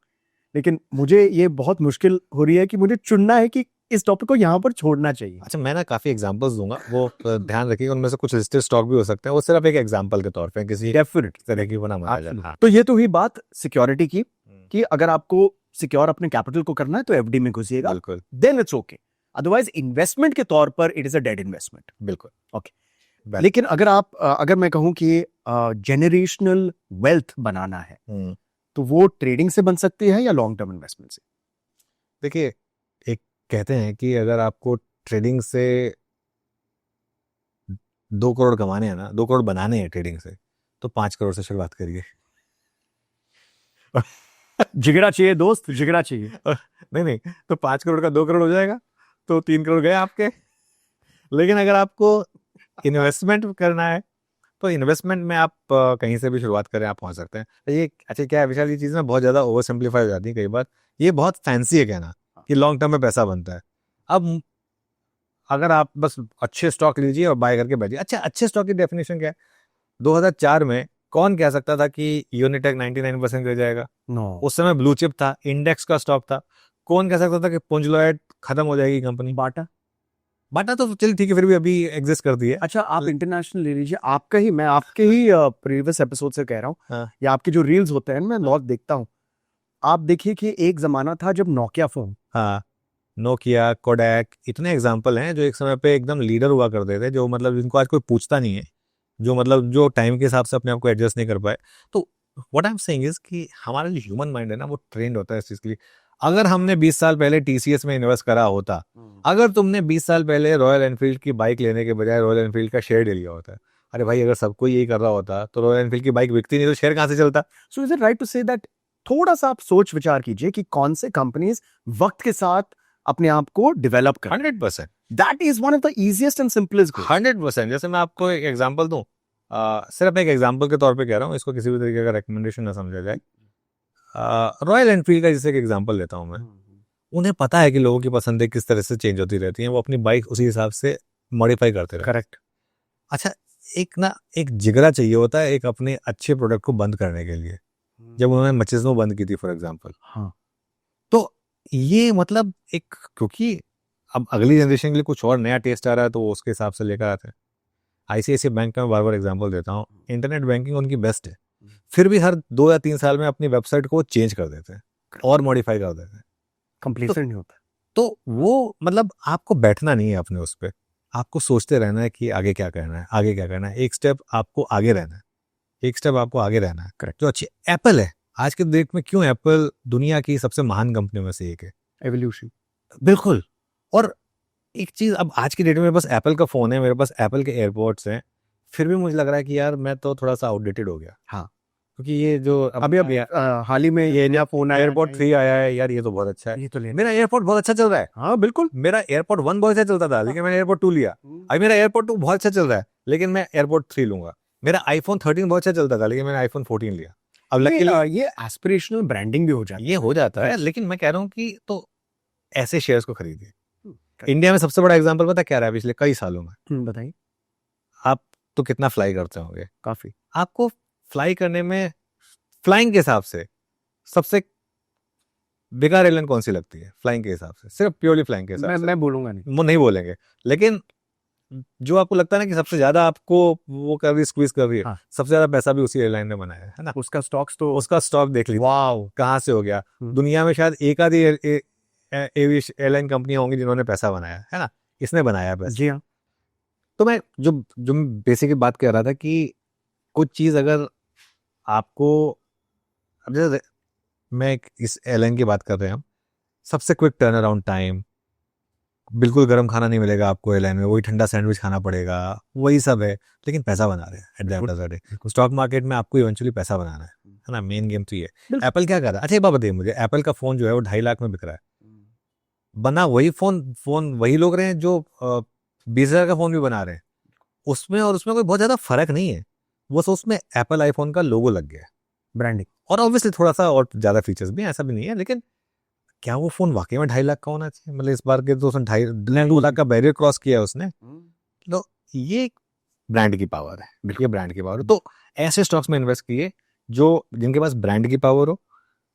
S1: लेकिन मुझे ये बहुत मुश्किल हो रही है कि मुझे चुनना है कि इस टॉपिक को यहाँ पर छोड़ना चाहिए।
S2: अच्छा, मैं ना काफी एग्जांपल्स दूंगा, वो ध्यान रखिए, उनमें से कुछ लिस्टेड स्टॉक भी हो सकते हैं, वो सिर्फ एक एग्जांपल के तौर पे किसी
S1: डेफिनेट
S2: तरह की बना माना जाए।
S1: तो ये तो हुई बात सिक्योरिटी की, कि अगर आपको सिक्योर अपने कैपिटल को करना है तो एफडी में घुसिएगा,
S2: बिल्कुल,
S1: then it's okay. Otherwise investment के तौर पर it is a dead investment.
S2: बिल्कुल,
S1: ओके। लेकिन अगर मैं कहूं कि जेनरेशनल वेल्थ बनाना है, तो वो ट्रेडिंग से बन सकती है या लॉन्ग टर्म इन्वेस्टमेंट से?
S2: देखिए, एक कहते हैं कि अगर आपको ट्रेडिंग से 2 करोड़ कमाने हैं ना, 2 करोड़ बनाने हैं ट्रेडिंग से, तो 5 करोड़ से शुरुआत करिए।
S1: जिगरा चाहिए दोस्त, जिगरा चाहिए।
S2: नहीं, तो 5 करोड़ का 2 करोड़ हो जाएगा, तो 3 करोड़ गए आपके। लेकिन अगर आपको इन्वेस्टमेंट करना है, तो इन्वेस्टमेंट में आप कहीं से भी शुरुआत करें, आप पहुंच सकते हैं। ये अच्छा क्या है विशाल, ये चीज़ में बहुत ज़्यादा ओवर सिंप्लीफाई हो जाती है कई बार। ये बहुत फैंसी है कहना कि लॉन्ग टर्म में पैसा बनता है। अब अगर आप बस अच्छे स्टॉक लीजिए और बाय करके बैठिए। अच्छा, अच्छे स्टॉक की डेफिनेशन क्या है? 2004 में कौन कह सकता था कि यूनिटेक 99% ले जाएगा?
S1: नो,
S2: उस समय ब्लू चिप था, इंडेक्स का स्टॉक था। कौन कह सकता था कि पुंज लॉयड खत्म हो जाएगी कंपनी?
S1: बाटा
S2: बाटा तो चल ठीक है, फिर भी अभी एग्जिस्ट करती है।
S1: अच्छा, आप इंटरनेशनल ले लीजिए, आपका ही, मैं आपके ही प्रीवियस एपिसोड से कह रहा हूँ,
S2: हाँ।
S1: या आपके जो रील्स होते हैं मैं बहुत देखता हूँ। आप देखिए कि एक जमाना था जब नोकिया फोन,
S2: हाँ, नोकिया, कोडैक, इतने एग्जाम्पल हैं जो एक समय पे एकदम लीडर हुआ करते थे, जो मतलब जिनको आज कोई पूछता नहीं है, जो मतलब जो टाइम के हिसाब से अपने आप को एडजस्ट नहीं कर पाए। तो what I am saying is कि हमारा जो ह्यूमन माइंड है ना, वो ट्रेंड होता है इस चीज़ के लिए। अगर हमने 20 साल पहले टीसीएस में इन्वेस्ट करा होता, अगर तुमने 20 साल पहले रॉयल एनफील्ड की बाइक लेने के बजाय रॉयल एनफील्ड का शेयर ले लिया होता, अरे भाई अगर सबको यही कर रहा होता तो रॉयल एनफील्ड की बाइक बिकती नहीं तो शेयर कहाँ से चलता?
S1: So is it right to say that, थोड़ा सा आप सोच विचार कीजिए कि कौन से कंपनीज वक्त के साथ अपने आप को डेवलप कर,
S2: 100%,
S1: that is one of the easiest and simplest goal.
S2: 100%। जैसे मैं आपको एक एग्जांपल दूं, सिर्फ एक एग्जांपल के तौर पे कह रहा हूँ, इसको किसी भी तरीके का रिकमेंडेशन ना समझा जाए। रॉयल एनफील्ड का जैसे एक एग्जांपल लेता हूँ मैं, उन्हें पता है कि लोगों की पसंदें किस तरह से चेंज होती रहती हैं, वो अपनी बाइक उसी हिसाब से मॉडिफाई करते रहते हैं।
S1: करेक्ट।
S2: अच्छा, एक जिगरा चाहिए होता है एक अपने अच्छे प्रोडक्ट को बंद करने के लिए। जब उन्होंने मचिज्नो बंद की थी फॉर एग्जांपल,
S1: हाँ,
S2: तो ये मतलब एक, क्योंकि अब अगली जनरेशन के लिए कुछ और नया टेस्ट आ रहा है तो वो उसके हिसाब से लेकर आते हैं। आईसीआईसीआई बैंक का मैं बार बार एग्जांपल देता हूँ, इंटरनेट बैंकिंग उनकी बेस्ट है, फिर भी हर 2 या 3 साल में अपनी वेबसाइट को चेंज कर देते हैं और मॉडिफाई कर देते हैं।
S1: कंप्लीसन नहीं होता।
S2: तो वो मतलब आपको बैठना नहीं है अपने उस पर, आपको सोचते रहना है कि आगे क्या करना है, आगे क्या करना है, एक स्टेप आपको आगे रहना है, एक स्टेप आपको आगे रहना है।
S1: करेक्ट।
S2: जो अच्छी एप्पल है आज के डेट में, क्यों एप्पल दुनिया की सबसे महान कंपनियों में से एक है?
S1: एवोल्यूशन।
S2: बिल्कुल। और एक चीज, अब आज की डेट में मेरे पास एप्पल का फोन है, मेरे पास एप्पल के एयरपोर्ट्स हैं, फिर भी मुझे लग रहा है कि यार मैं तो थोड़ा सा आउटडेटेड हो गया।
S1: हाँ,
S2: क्योंकि ये जो
S1: अभी हाल ही में ये नया फोन आया,
S2: एयरपोर्ट 3 आया है यार, ये तो बहुत अच्छा है।
S1: ये तो लेना।
S2: मेरा एयरपोर्ट बहुत अच्छा चल रहा है।
S1: हाँ बिल्कुल।
S2: मेरा एयरपोर्ट 1 बहुत अच्छा चलता था, लेकिन मैंने एयरपोर्ट 2 लिया। अभी मेरा एयरपोर्ट 2 बहुत अच्छा चल रहा है, लेकिन मैं एयरपोर्ट 3 लूंगा। मेरा आईफोन 13 बहुत अच्छा चलता था, लेकिन मैंने आईफोन 14 लिया। अब लकीली
S1: ये एस्पिरेशनल ब्रांडिंग भी हो जाती
S2: ये हो जाता है, लेकिन मैं कह रहा हूँ कि तो ऐसे शेयर्स को खरीदिए। इंडिया में सबसे बड़ा एग्जांपल पता क्या रहा है पिछले कई सालों में?
S1: है। बताइए।
S2: आप तो कितना फ्लाई करते होंगे,
S1: काफी।
S2: आपको फ्लाई करने में, फ्लाइंग के हिसाब से सबसे बेकार एयरलाइन कौन सी लगती है फ्लाइंग के हिसाब से? सिर्फ प्योरली फ्लाइंग के हिसाब से
S1: मैं बोलूंगा नहीं।
S2: वो नहीं बोलेंगे, लेकिन जो आपको लगता है ना कि सबसे ज्यादा आपको वो कर रही, स्क्वीज कर रही है,
S1: हाँ।
S2: सबसे ज्यादा पैसा भी उसी एयरलाइन ने बनाया है ना?
S1: उसका स्टॉक्स तो
S2: उसका स्टॉक देख लीजिए
S1: वाओ।
S2: कहाँ से हो गया। दुनिया में शायद एक आधी एयरलाइन कंपनियां होंगी जिन्होंने पैसा बनाया है ना, इसने बनाया है पैसा।
S1: जी हाँ।
S2: तो मैं जो जो बेसिक बात कर रहा था कि कुछ चीज अगर आपको, अब जैसे मैं इस एयरलाइन की बात कर रहे हैं हम, सबसे क्विक टर्न अराउंड टाइम, बिल्कुल गर्म खाना नहीं मिलेगा आपको एयरलाइन में, वही ठंडा सैंडविच खाना पड़ेगा, वही सब है, लेकिन पैसा बना रहे हैं at the end of the day. Stock market में आपको इवेंचुअली पैसा बनाना है ना, मेन गेम तो ये है। एप्पल क्या कर रहा है? अच्छा एक बात बताइए मुझे, एप्पल का फोन जो है वो 2.5 लाख में बिक रहा है, बना वही फोन वही लोग रहे हैं जो 20,000 का फोन भी बना रहे हैं, उसमें और उसमें कोई बहुत ज्यादा फर्क नहीं है, वो तो उसमें एप्पल आईफोन का लोगो लग गया है,
S1: ब्रांडिंग,
S2: और ऑब्वियसली थोड़ा सा और ज्यादा फीचर्स भी हैं, ऐसा भी नहीं है, लेकिन क्या वो फोन वाकई में 2.5 लाख का होना चाहिए? मतलब इस बार के तो उसने 2.5 लाख का बैरियर क्रॉस किया है उसने। तो ये ब्रांड की पावर है, ये ब्रांड की पावर है। तो ऐसे स्टॉक्स में इन्वेस्ट कीजिए जो जिनके पास ब्रांड की पावर हो,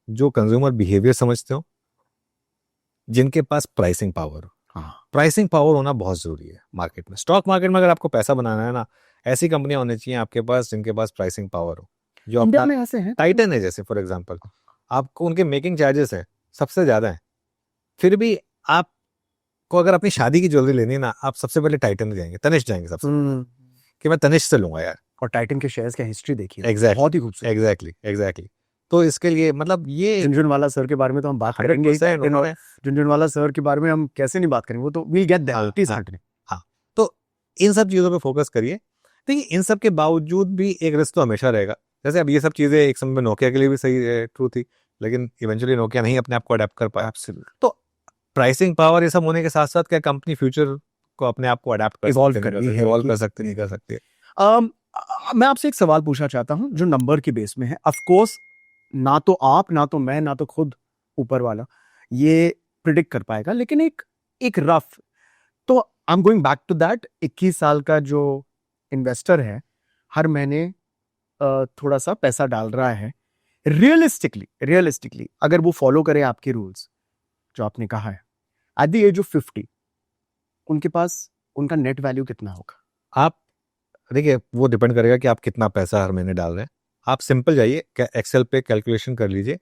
S2: जो कंज्यूमर बिहेवियर समझते हो, जिनके पास प्राइसिंग पावर हो।
S1: हाँ।
S2: प्राइसिंग पावर होना बहुत जरूरी है मार्केट में। स्टॉक मार्केट में अगर आपको पैसा बनाना है ना, ऐसी कंपनियां होनी चाहिए आपके पास जिनके पास प्राइसिंग पावर हो, जो
S1: इंडिया
S2: अपना,
S1: में ऐसे हैं।
S2: टाइटन है जैसे फॉर एग्जांपल, आपको उनके मेकिंग चार्जेस है सबसे ज्यादा है, फिर भी आपको अगर अपनी शादी की ज्वेलरी लेनी है ना, आप सबसे पहले टाइटन जाएंगे, तनिष्क जाएंगे सबसे कि मैं तनिष्क से लूंगा यार।
S1: और टाइटन के शेयर्स की हिस्ट्री देखिए,
S2: एग्जैक्टली,
S1: बहुत ही खूबसूरत।
S2: एग्जैक्टली। तो इसके लिए मतलब ये
S1: झुनझुनवाला सर के बारे में तो हम बात करेंगे ही।
S2: 100%
S1: झुनझुनवाला सर के बारे में हम कैसे नहीं बात करेंगे, वो तो वील गेट दैट।
S2: हाँ, तो इन सब चीजों पे फोकस करिए। देखिए इन सब के बावजूद भी एक रिस्क तो हमेशा रहेगा। जैसे अब ये सब चीजें एक समय में नोकिया के लिए भी सही ट्रू थी, लेकिन इवेंचुअली नोकिया नहीं अपने आप को अडेप्ट कर पाया। तो प्राइसिंग पावर ये सब होने के साथ साथ क्या कंपनी फ्यूचर को अपने आप को अडेप्ट कर
S1: इवॉल्व
S2: सकते नहीं कर सकते।
S1: मैं आपसे एक सवाल पूछना चाहता हूं जो नंबर के बेस में है। ऑफ कोर्स ना तो आप, ना तो मैं, ना तो खुद ऊपर वाला ये प्रिडिक्ट कर पाएगा, लेकिन एक रफ, तो I am going back to that 21 साल का जो इन्वेस्टर है, हर महीने थोड़ा सा पैसा डाल रहा है, रियलिस्टिकली अगर वो फॉलो करे आपके रूल्स जो आपने कहा है, एट द एज ऑफ 50 उनके पास उनका नेट वैल्यू कितना होगा?
S2: आप देखिए, वो डिपेंड करेगा कि आप कितना पैसा हर महीने डाल रहे हैं। आप सिंपल जाइए, एक्सेल पे कैलकुलेशन कर लीजिए,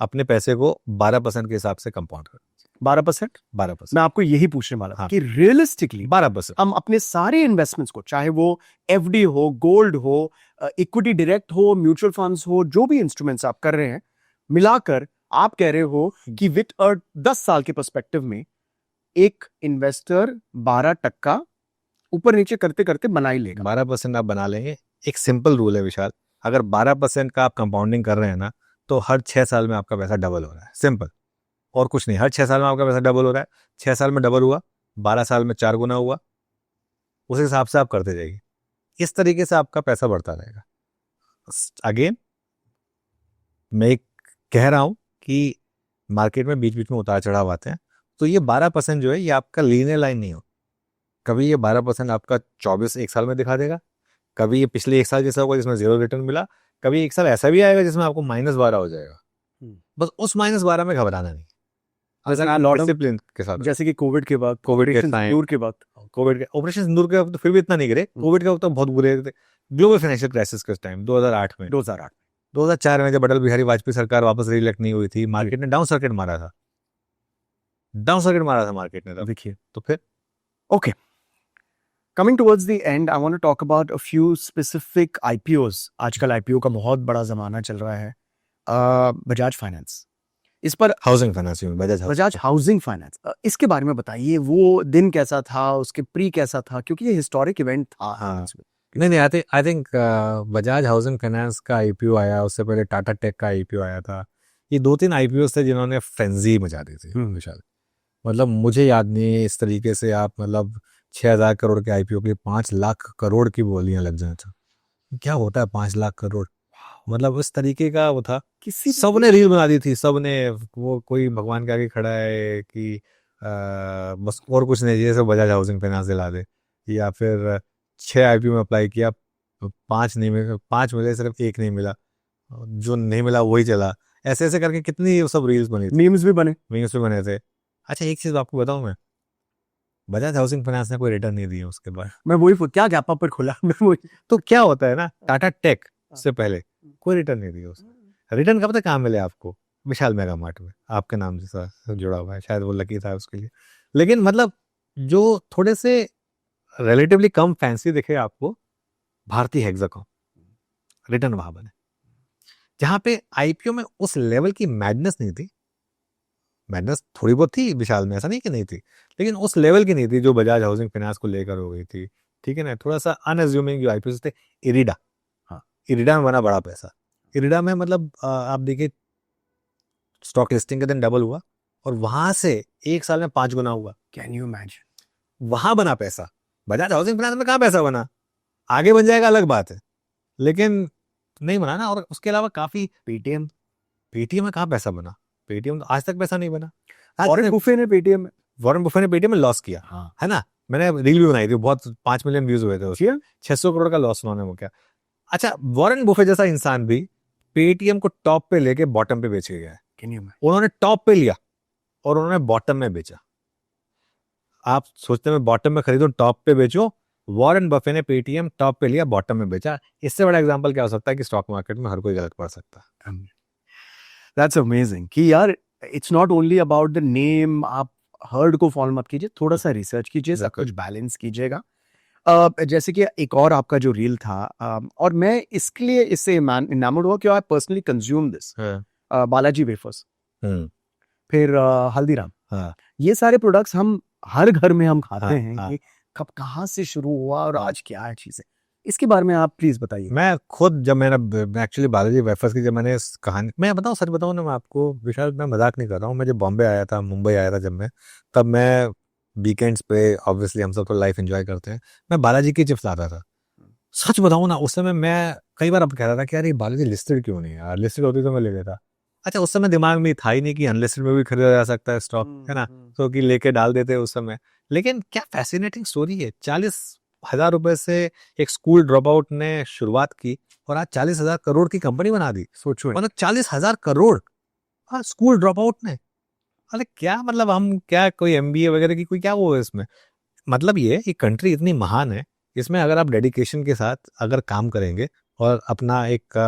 S2: अपने पैसे को 12% के हिसाब से कंपाउंड कर
S1: 12%?
S2: 12%।
S1: मैं आपको यही पूछने वाला था
S2: हाँ।
S1: कि रियलिस्टिकली
S2: 12%।
S1: हम अपने सारे इन्वेस्टमेंट्स को, चाहे वो एफडी हो, गोल्ड हो, इक्विटी डायरेक्ट हो, म्यूचुअल फंड्स हो, जो भी इंस्ट्रूमेंट्स आप कर रहे हैं, मिलाकर आप कह रहे हो कि विद 10 साल के पर्सपेक्टिव में एक इन्वेस्टर 12% ऊपर नीचे करते करते बना ही लेगा।
S2: 12% आप बना लेंगे। एक सिंपल रूल है विशाल, अगर 12% का आप कंपाउंडिंग कर रहे हैं ना, तो हर 6 साल में आपका पैसा डबल हो रहा है। सिंपल, और कुछ नहीं। हर 6 साल में आपका पैसा डबल हो रहा है। 6 साल में डबल हुआ, 12 साल में 4 गुना हुआ, उस हिसाब से आप करते जाइए। इस तरीके से आपका पैसा बढ़ता रहेगा। अगेन मैं एक कह रहा हूं कि मार्केट में बीच बीच में उतार चढ़ाव आते हैं, तो ये 12% जो है ये आपका लीनियर लाइन नहीं हो। कभी ये 12% आपका 24 एक साल में दिखा देगा, कभी ये पिछले एक साल जैसा होगा जिसमें 0 रिटर्न मिला, कभी एक साल ऐसा भी आएगा जिसमें आपको -12 हो जाएगा। बस उस -12 में घबराना नहीं। डिसिप्लिन के साथ,
S1: जैसे कि कोविड के वक्त,
S2: कोविड के
S1: ऑपरेशन
S2: टाइम,
S1: सिंदूर के वक्त,
S2: कोविड के ऑपरेशन सिंदूर के वक्त तो फिर भी इतना नहीं गिरे। कोविड के वक्त तो बहुत बुरे थे। ग्लोबल फाइनेंशियल क्राइसिस के टाइम 2008 में, 2004 में जब अटल बिहारी वाजपेयी सरकार वापस रीइलेक्ट नहीं हुई थी, मार्केट ने डाउन सर्किट मारा था। डाउन सर्किट मारा था मार्केट ने तब।
S1: देखिए,
S2: तो फिर
S1: okay, coming towards the end, I want to talk about a few specific IPOs. आजकल आईपीओ का बहुत बड़ा जमाना चल रहा है। बजाज फाइनेंस, इस पर
S2: हाउसिंग फाइनेंस में
S1: बजाज हाउसिंग फाइनेंस, इसके बारे में बताइए। वो दिन कैसा था, उसके प्री कैसा था, क्योंकि ये हिस्टोरिक इवेंट था।
S2: हाँ, नहीं, I think Bajaj housing finance का आईपीओ आया, उससे पहले टाटा टेक का आईपीओ आया था। ये 2-3 आईपीओ थे जिन्होंने फ्रेंजी मचा दी थी विशाल। मतलब मुझे याद नहीं है इस तरीके से आप, मतलब 6,000 करोड़ के आईपीओ के 5 लाख करोड़ की बोलियां लग जाए था। क्या होता है 5 लाख करोड़? मतलब उस तरीके का वो था।
S1: किसी
S2: सबने रील बना दी थी, सबने। वो कोई भगवान के आगे खड़ा है कि बस और कुछ नहीं, जैसे बजाज हाउसिंग फाइनेंस दिला दे। या फिर 6 आईपीओ में अप्लाई किया, 5 नहीं मिले, 5 मिले, सिर्फ 1 नहीं मिला, जो नहीं मिला वही चला। ऐसे ऐसे करके कितनी सब रील्स बनी थी,
S1: मीम्स भी बने
S2: थे। अच्छा, एक चीज आपको बताऊं मैं, बजाज हाउसिंग फाइनेंस ने कोई रिटर्न नहीं दिया उसके बाद।
S1: मैं वही क्या गैप पर खुला मैं वही।
S2: तो क्या होता है ना, टाटा टेक से पहले कोई रिटर्न नहीं दिया उसने। रिटर्न कब तक कहाँ मिले आपको? विशाल मेगा मार्ट में, आपके नाम से सा जुड़ा हुआ है, शायद वो लकी था उसके लिए। लेकिन मतलब जो थोड़े से रिलेटिवली कम फैंसी दिखे आपको, भारतीय हेक्साकॉम, रिटर्न वहां बने जहां पे आईपीओ में उस लेवल की मैडनेस नहीं थी। मैडनेस थोड़ी बहुत थी विशाल में, ऐसा नहीं कि नहीं थी, लेकिन उस लेवल की नहीं थी जो बजाज हाउसिंग फाइनेंस को लेकर हो गई थी। ठीक है ना, थोड़ा सा अनअज्यूमिंग जो आईपीओ थे। इरिडा, हाँ, इरिडा में बना बड़ा पैसा। इरिडा में मतलब आप देखिए, स्टॉक लिस्टिंग के दिन डबल हुआ और वहां से एक साल में 5 गुना हुआ।
S1: Can you imagine?
S2: वहां बना पैसा। बजाज हाउसिंग फाइनेंस में कहाँ पैसा बना? आगे बन जाएगा अलग बात है, लेकिन नहीं बना ना। और उसके अलावा काफी पेटीएम में कहाँ पैसा बना? पेटीएम तो आज तक पैसा नहीं बना।
S1: वॉरेन बुफे ने पेटीएम में
S2: लॉस किया,
S1: हाँ,
S2: है ना। मैंने रील भी बनाई थी, बहुत 5 मिलियन व्यूज हुए थे उसके। 600 करोड़ का लॉस उन्होंने वो किया। अच्छा, वॉरेन बुफे जैसा इंसान भी पेटीएम को टॉप पे लेके बॉटम पे बेच के गया है। उन्होंने टॉप पे लिया और उन्होंने बॉटम में बेचा। आप सोचते हैं बॉटम में खरीदो टॉप पे बेचो, वॉरेन बफे ने पेटीएम टॉप पे लिया, बॉटम में बेचा। इससे बड़ा एग्जांपल क्या हो सकता है कि स्टॉक मार्केट में हर कोई गलत पड़ सकता है।
S1: दैट्स अमेजिंग कि यार, it's not only about the name. आप हर्ड को फॉलो मत कीजिए, थोड़ा सा रिसर्च कीजिए, सब कुछ बैलेंस कीजिएगा। जैसे कि एक और आपका जो रील था, और मैं इसके लिए इससे इनामर्ड हुआ कि I personally consume this, Balaji wafers, फिर हल्दीराम, ये सारे प्रोडक्ट्स हम हर घर में हम खाते हैं। ये कब कहाँ से शुरू हुआ और आज क्या है चीजें, इसके बारे में आप प्लीज बताइए।
S2: मैं खुद जब मैंने एक्चुअली बालाजी वेफर्स की जब मैंने इस कहानी, मैं बताऊं, सच बताऊं ना मैं आपको विशाल, मैं मजाक नहीं कर रहा हूँ। मैं जब बॉम्बे आया था, मुंबई आया था जब मैं, तब मैं वीकेंड्स पे, ऑब्वियसली हम सब तो लाइफ एंजॉय करते हैं, मैं बालाजी की चिप्स लाता था। सच बताऊं ना, उस समय मैं कई बार अब कह रहा था कि यार ये बालाजी लिस्टेड क्यों नहीं है यार, लिस्टेड होती तो मैं ले लेता। अच्छा, उस समय दिमाग में था ही नहीं कि अनलिस्टेड में भी खरीदा जा सकता है स्टॉक, है ना, तो कि लेके डाल देते उस समय। लेकिन क्या फैसिनेटिंग स्टोरी है। 40,000 रुपए से एक स्कूल ड्रॉप आउट ने शुरुआत की और आज 40,000 करोड़ की कंपनी बना दी।
S1: सोचो,
S2: मतलब 40,000 करोड़, हाँ, स्कूल ड्रॉप आउट ने। अरे क्या मतलब, हम क्या कोई एमबीए वगैरह की कोई क्या वो है इसमें? मतलब ये कंट्री इतनी महान है, इसमें अगर आप डेडिकेशन के साथ अगर काम करेंगे और अपना एक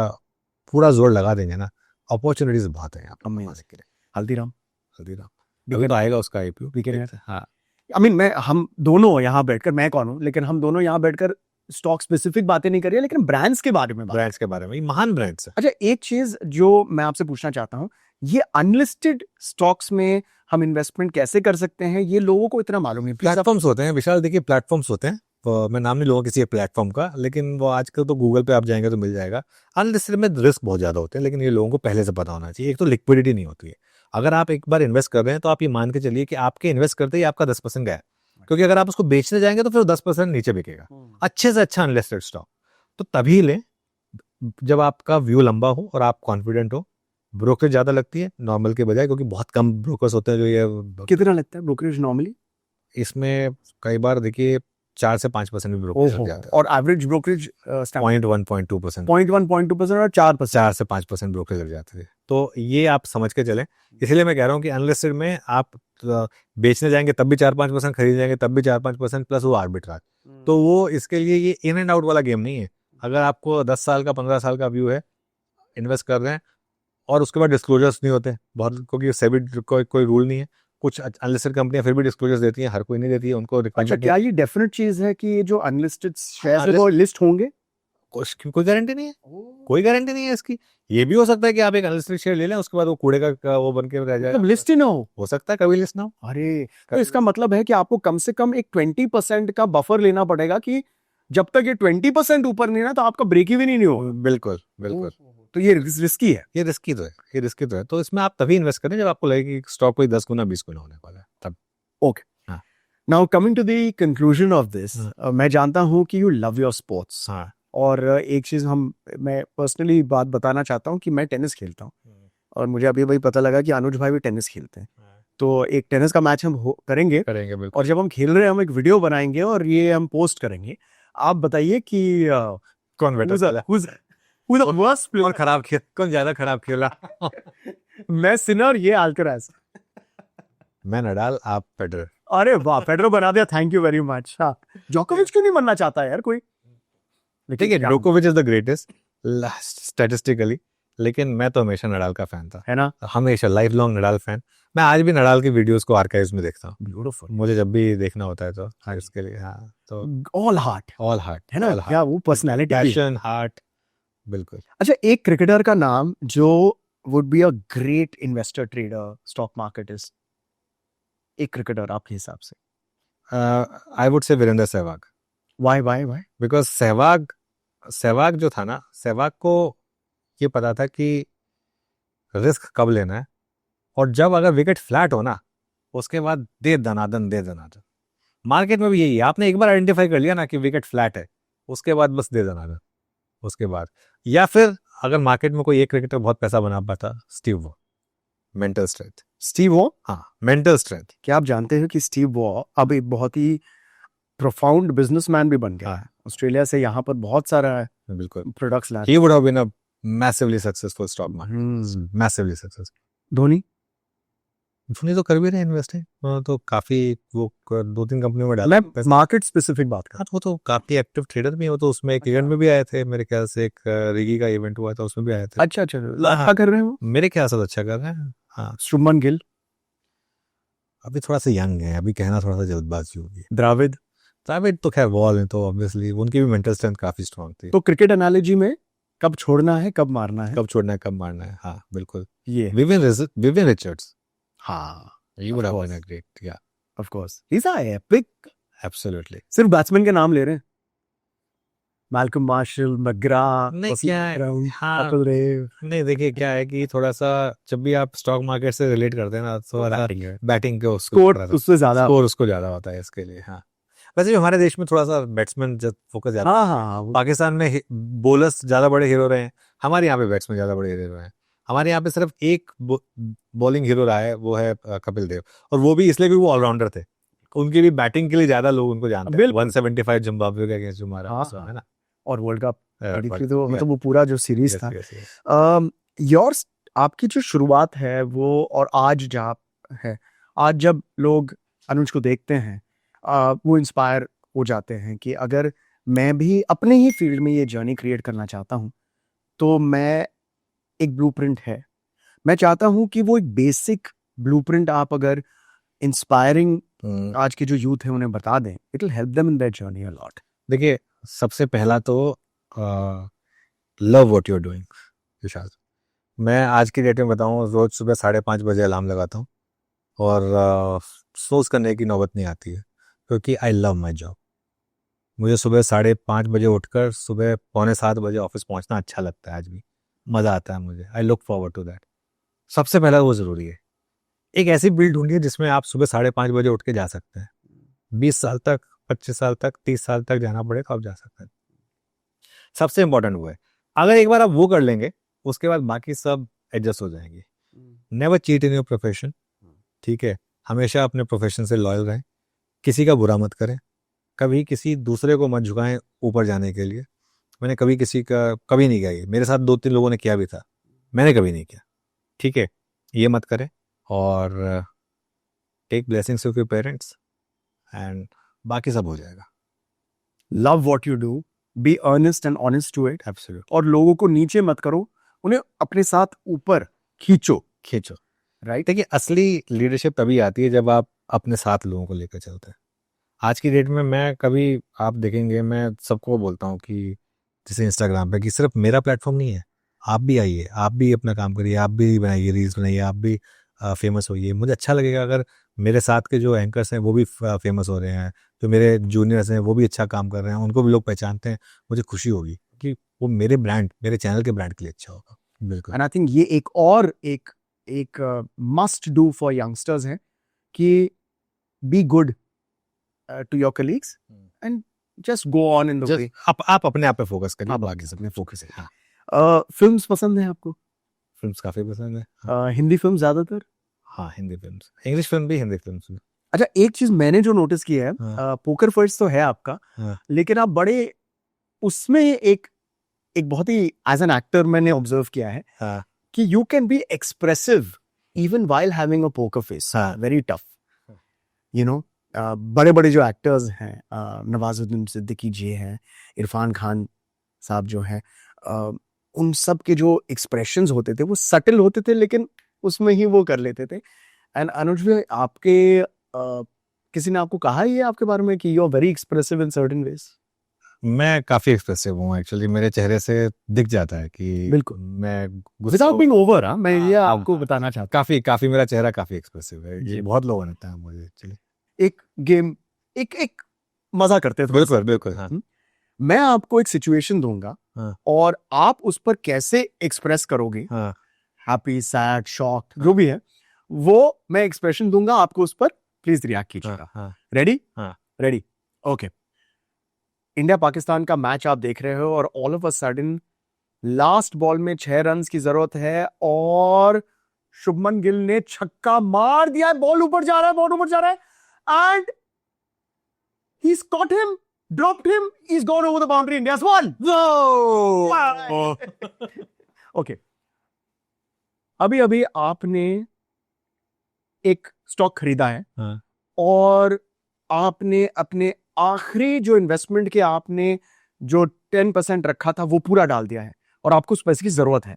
S2: पूरा जोर लगा देंगे ना, अपॉर्चुनिटीज बहुत है यहाँ पे कमाने के लिए।
S1: हल्दीराम
S2: अभी तो आएगा उसका आईपीओ। हाँ,
S1: आई मीन मैं हम दोनों यहाँ बैठकर, मैं कौन हूँ, लेकिन हम दोनों यहाँ बैठकर स्टॉक स्पेसिफिक बातें नहीं कर रहे, लेकिन ब्रांड्स के बारे में बात।
S2: ब्रांड्स के बारे में, ये महान ब्रांड्स है।
S1: अच्छा, एक चीज जो मैं आपसे पूछना चाहता हूँ, ये अनलिस्टेड स्टॉक्स में हम इन्वेस्टमेंट कैसे कर सकते हैं, ये लोगों को इतना मालूम नहीं।
S2: प्लेटफॉर्म्स होते हैं विशाल, देखिए प्लेटफॉर्म्स होते हैं, मैं नाम नहीं लूंगा किसी प्लेटफॉर्म का, लेकिन वो आजकल तो गूगल पे आप जाएंगे तो मिल जाएगा। अनलिस्टेड में रिस्क बहुत ज्यादा होते हैं, लेकिन ये लोगों को पहले से पता होना चाहिए। एक तो लिक्विडिटी नहीं होती है। अगर आप एक बार इन्वेस्ट कर रहे हैं तो आप ये मान के चलिए कि आपके इन्वेस्ट करते ही आपका 10% गया, क्योंकि अगर आप उसको बेचने जाएंगे तो फिर 10% नीचे बिकेगा। अच्छे से अच्छा अनलिस्टेड स्टॉक तो तभी लें जब आपका व्यू लंबा हो और आप कॉन्फिडेंट हो। ब्रोकरेज ज्यादा लगती है नॉर्मल के बजाय, क्योंकि बहुत कम ब्रोकर्स होते हैं जो ये।
S1: कितना लगता है ब्रोकरेज नॉर्मली?
S2: इसमें कई बार देखिए 4 से 5% भी ब्रोकरेज लग जाता है,
S1: और एवरेज ब्रोकरेज
S2: 0.1-0.2%,
S1: 0.1-0.2% और 4%।
S2: 4 से 5% ब्रोकरेज लग जाते थे। तो ये आप समझ के चलें। इसलिए मैं कह रहा हूँ कि अनलिस्टेड में आप बेचने जाएंगे तब भी 4-5%, खरीदने जाएंगे तब भी 4-5%, प्लस वो आर्बिट्राज। तो वो इसके लिए ये इन एंड आउट वाला गेम नहीं है। अगर आपको 10 साल का 15 साल का व्यू है, इन्वेस्ट कर रहे हैं और उसके बाद डिस्क्लोजर्स नहीं होते बहुत, क्योंकि सेबी कोई रूल नहीं है। कुछ अनलिस्टेड कंपनियां फिर भी डिस्क्लोजर्स देती हैं, हर कोई नहीं देती है उनको।
S1: अच्छा, क्या ये डेफिनेट चीज है कि ये जो अनलिस्टेड शेयर्स है वो लिस्ट होंगे?
S2: कोई गारंटी नहीं है, कोई गारंटी नहीं है इसकी। ये भी हो सकता है कि आप एक अनलिस्टेड शेयर ले लें, उसके बाद वो कूड़े का वो बन के रह जाए,
S1: मतलब लिस्ट ही ना
S2: हो सकता है कभी लिस्ट ना हो।
S1: अरे, तो इसका मतलब है कि आपको कम से कम एक 20% का बफर लेना पड़ेगा कि जब तक ये 20% ऊपर नहीं ना तो आपका ब्रेक इवन ही नहीं होगा।
S2: बिल्कुल बिल्कुल।
S1: तो ये रिस्की है।
S2: ये रिस्की तो है। तो इसमें आप तभी इन्वेस्ट करें जब आपको लगे कि स्टॉक कोई 10 गुना 20 गुना होने वाला है, तब।
S1: Okay, now coming to the conclusion of this, मैं जानता हूं कि यू लव योर स्पोर्ट्स।
S2: हाँ,
S1: और एक चीज मैं पर्सनली बात बताना चाहता हूं कि मैं टेनिस खेलता हूं, और मुझे अभी वही पता लगा कि अनुज भाई भी टेनिस खेलते हैं। तो एक टेनिस का मैच हम करेंगे
S2: बिल्कुल।
S1: और जब हम खेल रहे हैं हम एक वीडियो बनाएंगे और ये हम पोस्ट करेंगे। आप बताइए कि
S2: कौन बेटर, कौन खराब खेल, कौन ज्यादा खराब खेला?
S1: मैं सिनर, ये अल्कराज।
S2: मैं नडाल, आप फेडरर।
S1: अरे वाह, फेडरर बना दिया, थैंक यू वेरी मच। हाँ, जोकोविच क्यों नहीं बनना चाहता यार कोई?
S2: ठीक है, जोकोविच इज द ग्रेटेस्ट स्टैटिस्टिकली, लेकिन मैं तो हमेशा नडाल का फैन था,
S1: है ना?
S2: हमेशा लाइफ लॉन्ग नडाल फैन। मैं आज भी नडाल की वीडियोस को आर्काइव्स में देखता हूँ।
S1: ब्यूटीफुल।
S2: मुझे जब भी देखना होता है तो इसके लिए। हाँ, तो
S1: ऑल हार्ट
S2: है
S1: ना, क्या वो पर्सनालिटी,
S2: पैशन, हार्ट, बिल्कुल।
S1: अच्छा, एक क्रिकेटर का नाम जो would be a great investor, trader, stock market is, एक क्रिकेटर आपके हिसाब से?
S2: I would say Virender Sehwag.
S1: Why?
S2: Because Sehwag जो था ना, सहवाग को ये पता था कि रिस्क कब लेना है, और जब अगर विकेट फ्लैट हो ना, उसके बाद दे दनादन। मार्केट में भी यही है, आपने एक बार आइडेंटिफाई कर लिया ना कि विकेट फ्लैट है, उसके बाद बस दे दनादन। उसके बाद, या फिर अगर मार्केट में कोई एक क्रिकेटर बहुत पैसा बना पाता, Steve Waugh, mental strength.
S1: Steve Waugh?
S2: हाँ, मेंटल स्ट्रेंथ।
S1: क्या आप जानते हैं कि स्टीव वॉ अब एक बहुत ही प्रोफाउंड बिजनेसमैन भी बन गया है। ऑस्ट्रेलिया से यहाँ पर बहुत सारा
S2: बिल्कुल
S1: प्रोडक्ट्स लाते।
S2: He would have been a massively successful stock market, massively successful.
S1: Dhoni
S2: तो कर भी रहे इन्वेस्ट, तो काफी वो 2-3 कंपनियों में
S1: मैं
S2: डाला।
S1: मार्केट स्पेसिफिक बात कर,
S2: वो तो काफी एक्टिव ट्रेडर भी है। वो तो उसमें एक इवेंट में भी आए थे, मेरे ख्याल से एक रिगी का इवेंट हुआ था, उसमें भी आए थे।
S1: अच्छा, क्या कर रहे हैं वो?
S2: मेरे ख्याल से तो अच्छा कर रहे हैं। हाँ,
S1: शुभमन गिल
S2: अभी थोड़ा सा यंग है, अभी कहना थोड़ा सा जल्दबाजी होगी।
S1: द्रविड़
S2: तो खैर वॉल है, तो ऑब्वियसली उनकी भी मेंटल स्ट्रेंथ काफी स्ट्रांग थी।
S1: तो क्रिकेट एनालॉजी में कब छोड़ना है, कब मारना है,
S2: कब छोड़ना है, कब मारना है, हाँ बिल्कुल।
S1: ये
S2: विवियन रिचर्ड्स,
S1: हाँ,
S2: he would have been a great, yeah,
S1: of course, he's a epic.
S2: absolutely.
S1: सिर्फ बैट्समैन के नाम ले रहे हैं, मैल्कम मार्शल, मैकग्रा,
S2: नहीं, क्या है, हाँ,
S1: कपिल देव।
S2: नहीं, देखिए क्या है कि थोड़ा सा जब भी आप स्टॉक मार्केट से रिलेट करते हैं ना, तो बैटिंग के
S1: स्कोर उससे ज्यादा,
S2: स्कोर उसको ज्यादा होता है इसके लिए। हाँ, वैसे भी हमारे देश में थोड़ा सा बैट्समैन फोकस ज्यादा।
S1: हाँ,
S2: पाकिस्तान में बॉलर्स ज्यादा बड़े हीरो रहे हैं, हमारे यहाँ पे बैट्समैन ज्यादा बड़े हीरो हैं। हमारे यहाँ पे सिर्फ एक बॉलिंग हीरो रहा है, वो है कपिल देव, और वो भी इसलिए भी वो ऑलराउंडर थे। उनकी भी बैटिंग के लिए ज्यादा लोग उनको जानते हैं। 175 जिम्बाब्वे के अगेंस्ट जो मारा, है ना,
S1: और वर्ल्ड कप 83, तो मतलब वो पूरा जो सीरीज था। आपकी जो शुरुआत है वो, और आज जब लोग अनुज को देखते हैं, वो इंस्पायर हो जाते हैं कि अगर मैं भी अपने ही फील्ड में ये जर्नी क्रिएट करना चाहता हूँ तो मैं एक ब्लूप्रिंट है, मैं चाहता हूँ कि वो एक बेसिक ब्लूप्रिंट आप अगर इंस्पायरिंग आज के जो यूथ है उन्हें बता दें, it will help them in their journey a lot.
S2: देखिए, सबसे पहला तो love what you are doing Vishal. मैं आज की डेट में बताऊं, रोज सुबह 5:30 बजे अलार्म लगाता हूं और सोच करने की नौबत नहीं आती है, क्योंकि आई लव माई जॉब। मुझे सुबह 5:30 बजे उठकर सुबह 6:45 बजे ऑफिस पहुंचना अच्छा लगता है। आज भी मज़ा आता है मुझे। I look forward to that. सबसे पहला वो ज़रूरी है। एक ऐसी फील्ड ढूंढिए जिसमें आप सुबह 5:30 बजे उठ के जा सकते हैं। 20 साल तक, 25 साल तक, 30 साल तक जाना पड़े तो आप जा सकते हैं। सबसे इंपॉर्टेंट वो है। अगर एक बार आप वो कर लेंगे, उसके बाद बाकी सब एडजस्ट हो जाएंगे। Never cheat in your profession. ठीक है, हमेशा अपने प्रोफेशन से लॉयल रहें, किसी का बुरा मत करें, कभी किसी दूसरे को मत झुकाएं ऊपर जाने के लिए। मैंने कभी किसी का कभी नहीं किया ये। मेरे साथ 2-3 लोगों ने किया भी था, मैंने कभी नहीं किया। ठीक है, ये मत करें और take blessings of your parents and बाकी सब हो जाएगा।
S1: Love what you do, be earnest and honest to it,
S2: absolute.
S1: और लोगों को नीचे मत करो, उन्हें अपने साथ ऊपर खींचो।
S2: राइट। देखिए, असली लीडरशिप तभी आती है जब आप अपने साथ लोगों को लेकर चलते हैं। आज की डेट में मैं कभी, आप देखेंगे, मैं सबको बोलता हूँ कि जैसे इंस्टाग्राम पे, कि सिर्फ मेरा प्लेटफॉर्म नहीं है, आप भी आइए, आप भी अपना काम करिए, आप भी बनाइए रील्स बनाइए, आप भी फेमस होइए। मुझे अच्छा लगेगा अगर मेरे साथ के जो एंकर्स हैं वो भी फेमस हो रहे हैं, जो मेरे जूनियर्स हैं वो भी अच्छा काम कर रहे हैं, उनको भी लोग पहचानते हैं, मुझे खुशी होगी कि वो मेरे ब्रांड, मेरे चैनल के ब्रांड के लिए अच्छा होगा। बिल्कुल।
S1: एंड आई थिंक ये एक मस्ट डू फॉर यंगस्टर्स है कि be good to your colleagues and just go on in the way.
S2: आप अपने आप पे फोकस करिए,
S1: आप
S2: बाकी सब
S1: अपने फोकस है।
S2: हाँ।
S1: फिल्म्स पसंद है आपको?
S2: फिल्म्स काफी पसंद है।
S1: हिंदी फिल्म ज्यादातर?
S2: हाँ, हिंदी फिल्म्स, इंग्लिश फिल्म भी, हिंदी फिल्म्स भी।
S1: अच्छा, एक चीज मैंने जो नोटिस किया है,
S2: हाँ।
S1: पोकर फेस तो है आपका,
S2: हाँ।
S1: लेकिन आप बड़े उसमें एक एक बहुत ही एज एन एक्टर मैंने ऑब्जर्व किया है
S2: हाँ।
S1: कि you can be expressive even while having a poker face.
S2: हाँ।
S1: Very tough, you know. बड़े बड़े जो एक्टर्स हैं, नवाजुद्दीन सिद्दीकी जी हैं, इरफान खान साहब जो हैं, उन सब के जो एक्सप्रेशंस होते थे वो सटल होते थे, लेकिन उसमें ही वो कर लेते थे। एंड अनुज भाई, आपके किसी ने आपको कहा ये आपके बारे में कि you are very expressive in certain ways?
S2: मैं काफी एक्सप्रेसिव हूँ एक्चुअली, मेरे चेहरे से दिख जाता है कि
S1: बिल्कुल।
S2: मैं
S1: विदाउट बीइंग ओवर, मैं ये
S2: हाँ,
S1: आपको बताना चाहता
S2: काफी काफी मेरा चेहरा काफी एक्सप्रेसिव है।
S1: जी।
S2: ये बहुत लोग बनता है मुझे एक्चुअली।
S1: हूं। एक गेम, एक एक मजा करते हैं थोड़ा सा।
S2: बिल्कुल बिल्कुल। हाँ।
S1: मैं आपको एक सिचुएशन दूंगा
S2: हाँ।
S1: और आप उस पर कैसे एक्सप्रेस करोगे,
S2: हाँ।
S1: हैप्पी, सैड, शॉक्ड, जो भी है, वो मैं एक्सप्रेशन दूंगा, आपको उस पर प्लीज रिएक्ट कीजिएगा।
S2: हाँ।
S1: रेडी?
S2: हाँ।
S1: Ready, okay. इंडिया पाकिस्तान का मैच आप देख रहे हो और all of a sudden last ball में 6 रन की जरूरत है और शुभमन गिल ने छक्का मार दिया है। बॉल ऊपर जा रहा है, बॉल ऊपर जा रहा है and he's caught him, dropped him, he's gone over the boundary. India's won.
S2: No!
S1: Okay. अभी अभी आपने एक स्टॉक खरीदा है
S2: हाँ।
S1: और आपने अपने आखिरी जो इन्वेस्टमेंट के आपने जो 10% रखा था वो पूरा डाल दिया है और आपको उस पैसे की जरूरत है।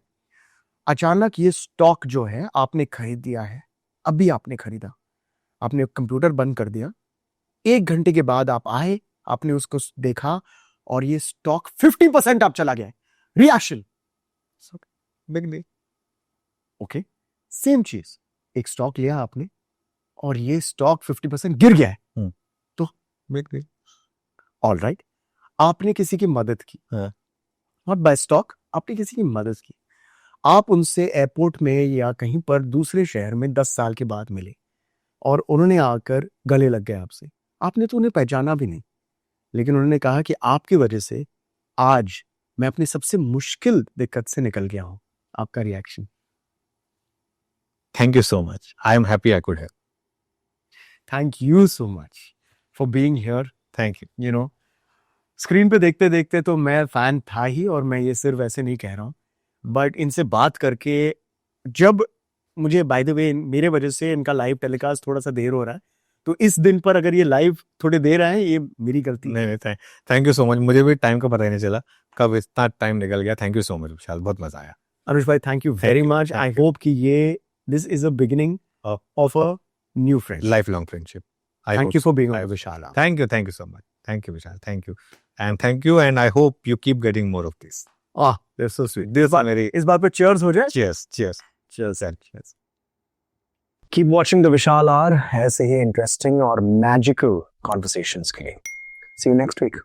S1: अचानक ये स्टॉक जो है आपने खरीद दिया है, अभी आपने खरीदा, आपने कंप्यूटर बंद कर दिया, 1 घंटे के बाद आप आए, आपने उसको देखा और ये स्टॉक 50% आप चला गया है। Reaction?
S2: Big deal.
S1: Okay, same चीज, एक स्टॉक लिया आपने और ये स्टॉक 50% गिर गया है, तो
S2: बिग डील।
S1: ऑल राइट, आपने किसी की मदद की, नॉट बाय स्टॉक, आपने किसी की मदद की। आप उनसे एयरपोर्ट में या कहीं पर दूसरे शहर में 10 साल के बाद मिले और उन्होंने आकर गले लग गए आपसे। आपने तो उन्हें पहचाना भी नहीं, लेकिन उन्होंने कहा कि आपकी वजह से आज मैं अपनी सबसे मुश्किल दिक्कत से निकल गया हूं। आपका reaction?
S2: Thank you so much, I am happy I could help.
S1: Thank you so much for being here.
S2: Thank you.
S1: You know, screen पे देखते देखते तो मैं फैन था ही, और मैं ये सिर्फ ऐसे नहीं कह रहा हूं, बट इनसे बात करके, जब मुझे, बाय द वे, मेरे वजह से इनका लाइव टेलीकास्ट थोड़ा सा देर हो रहा है, तो इस दिन पर अगर ये लाइव थोड़ी देर आए, ये मेरी गलती है।
S2: नहीं नहीं, थैंक यू सो मच, मुझे भी टाइम का पता ही नहीं चला कब इतना टाइम निकल गया। थैंक यू सो मच विशाल, बहुत मजा आया।
S1: अनुज भाई, thank you very
S2: you,
S1: much.
S2: thank
S1: I hope कि ये this is a beginning of a new friend.
S2: Life long friendship.
S1: Thank you for being on Vishal.
S2: Thank you so much, thank you Vishal, thank you and I hope you keep getting more of this.
S1: That's so sweet. इस बात पे चीयर्स हो जाए।
S2: Cheers cheers
S1: cheers. Keep watching the Vishal Hour ऐसे ही इंटरेस्टिंग और मैजिकल कॉन्वर्सेशंस के लिए। See you next week.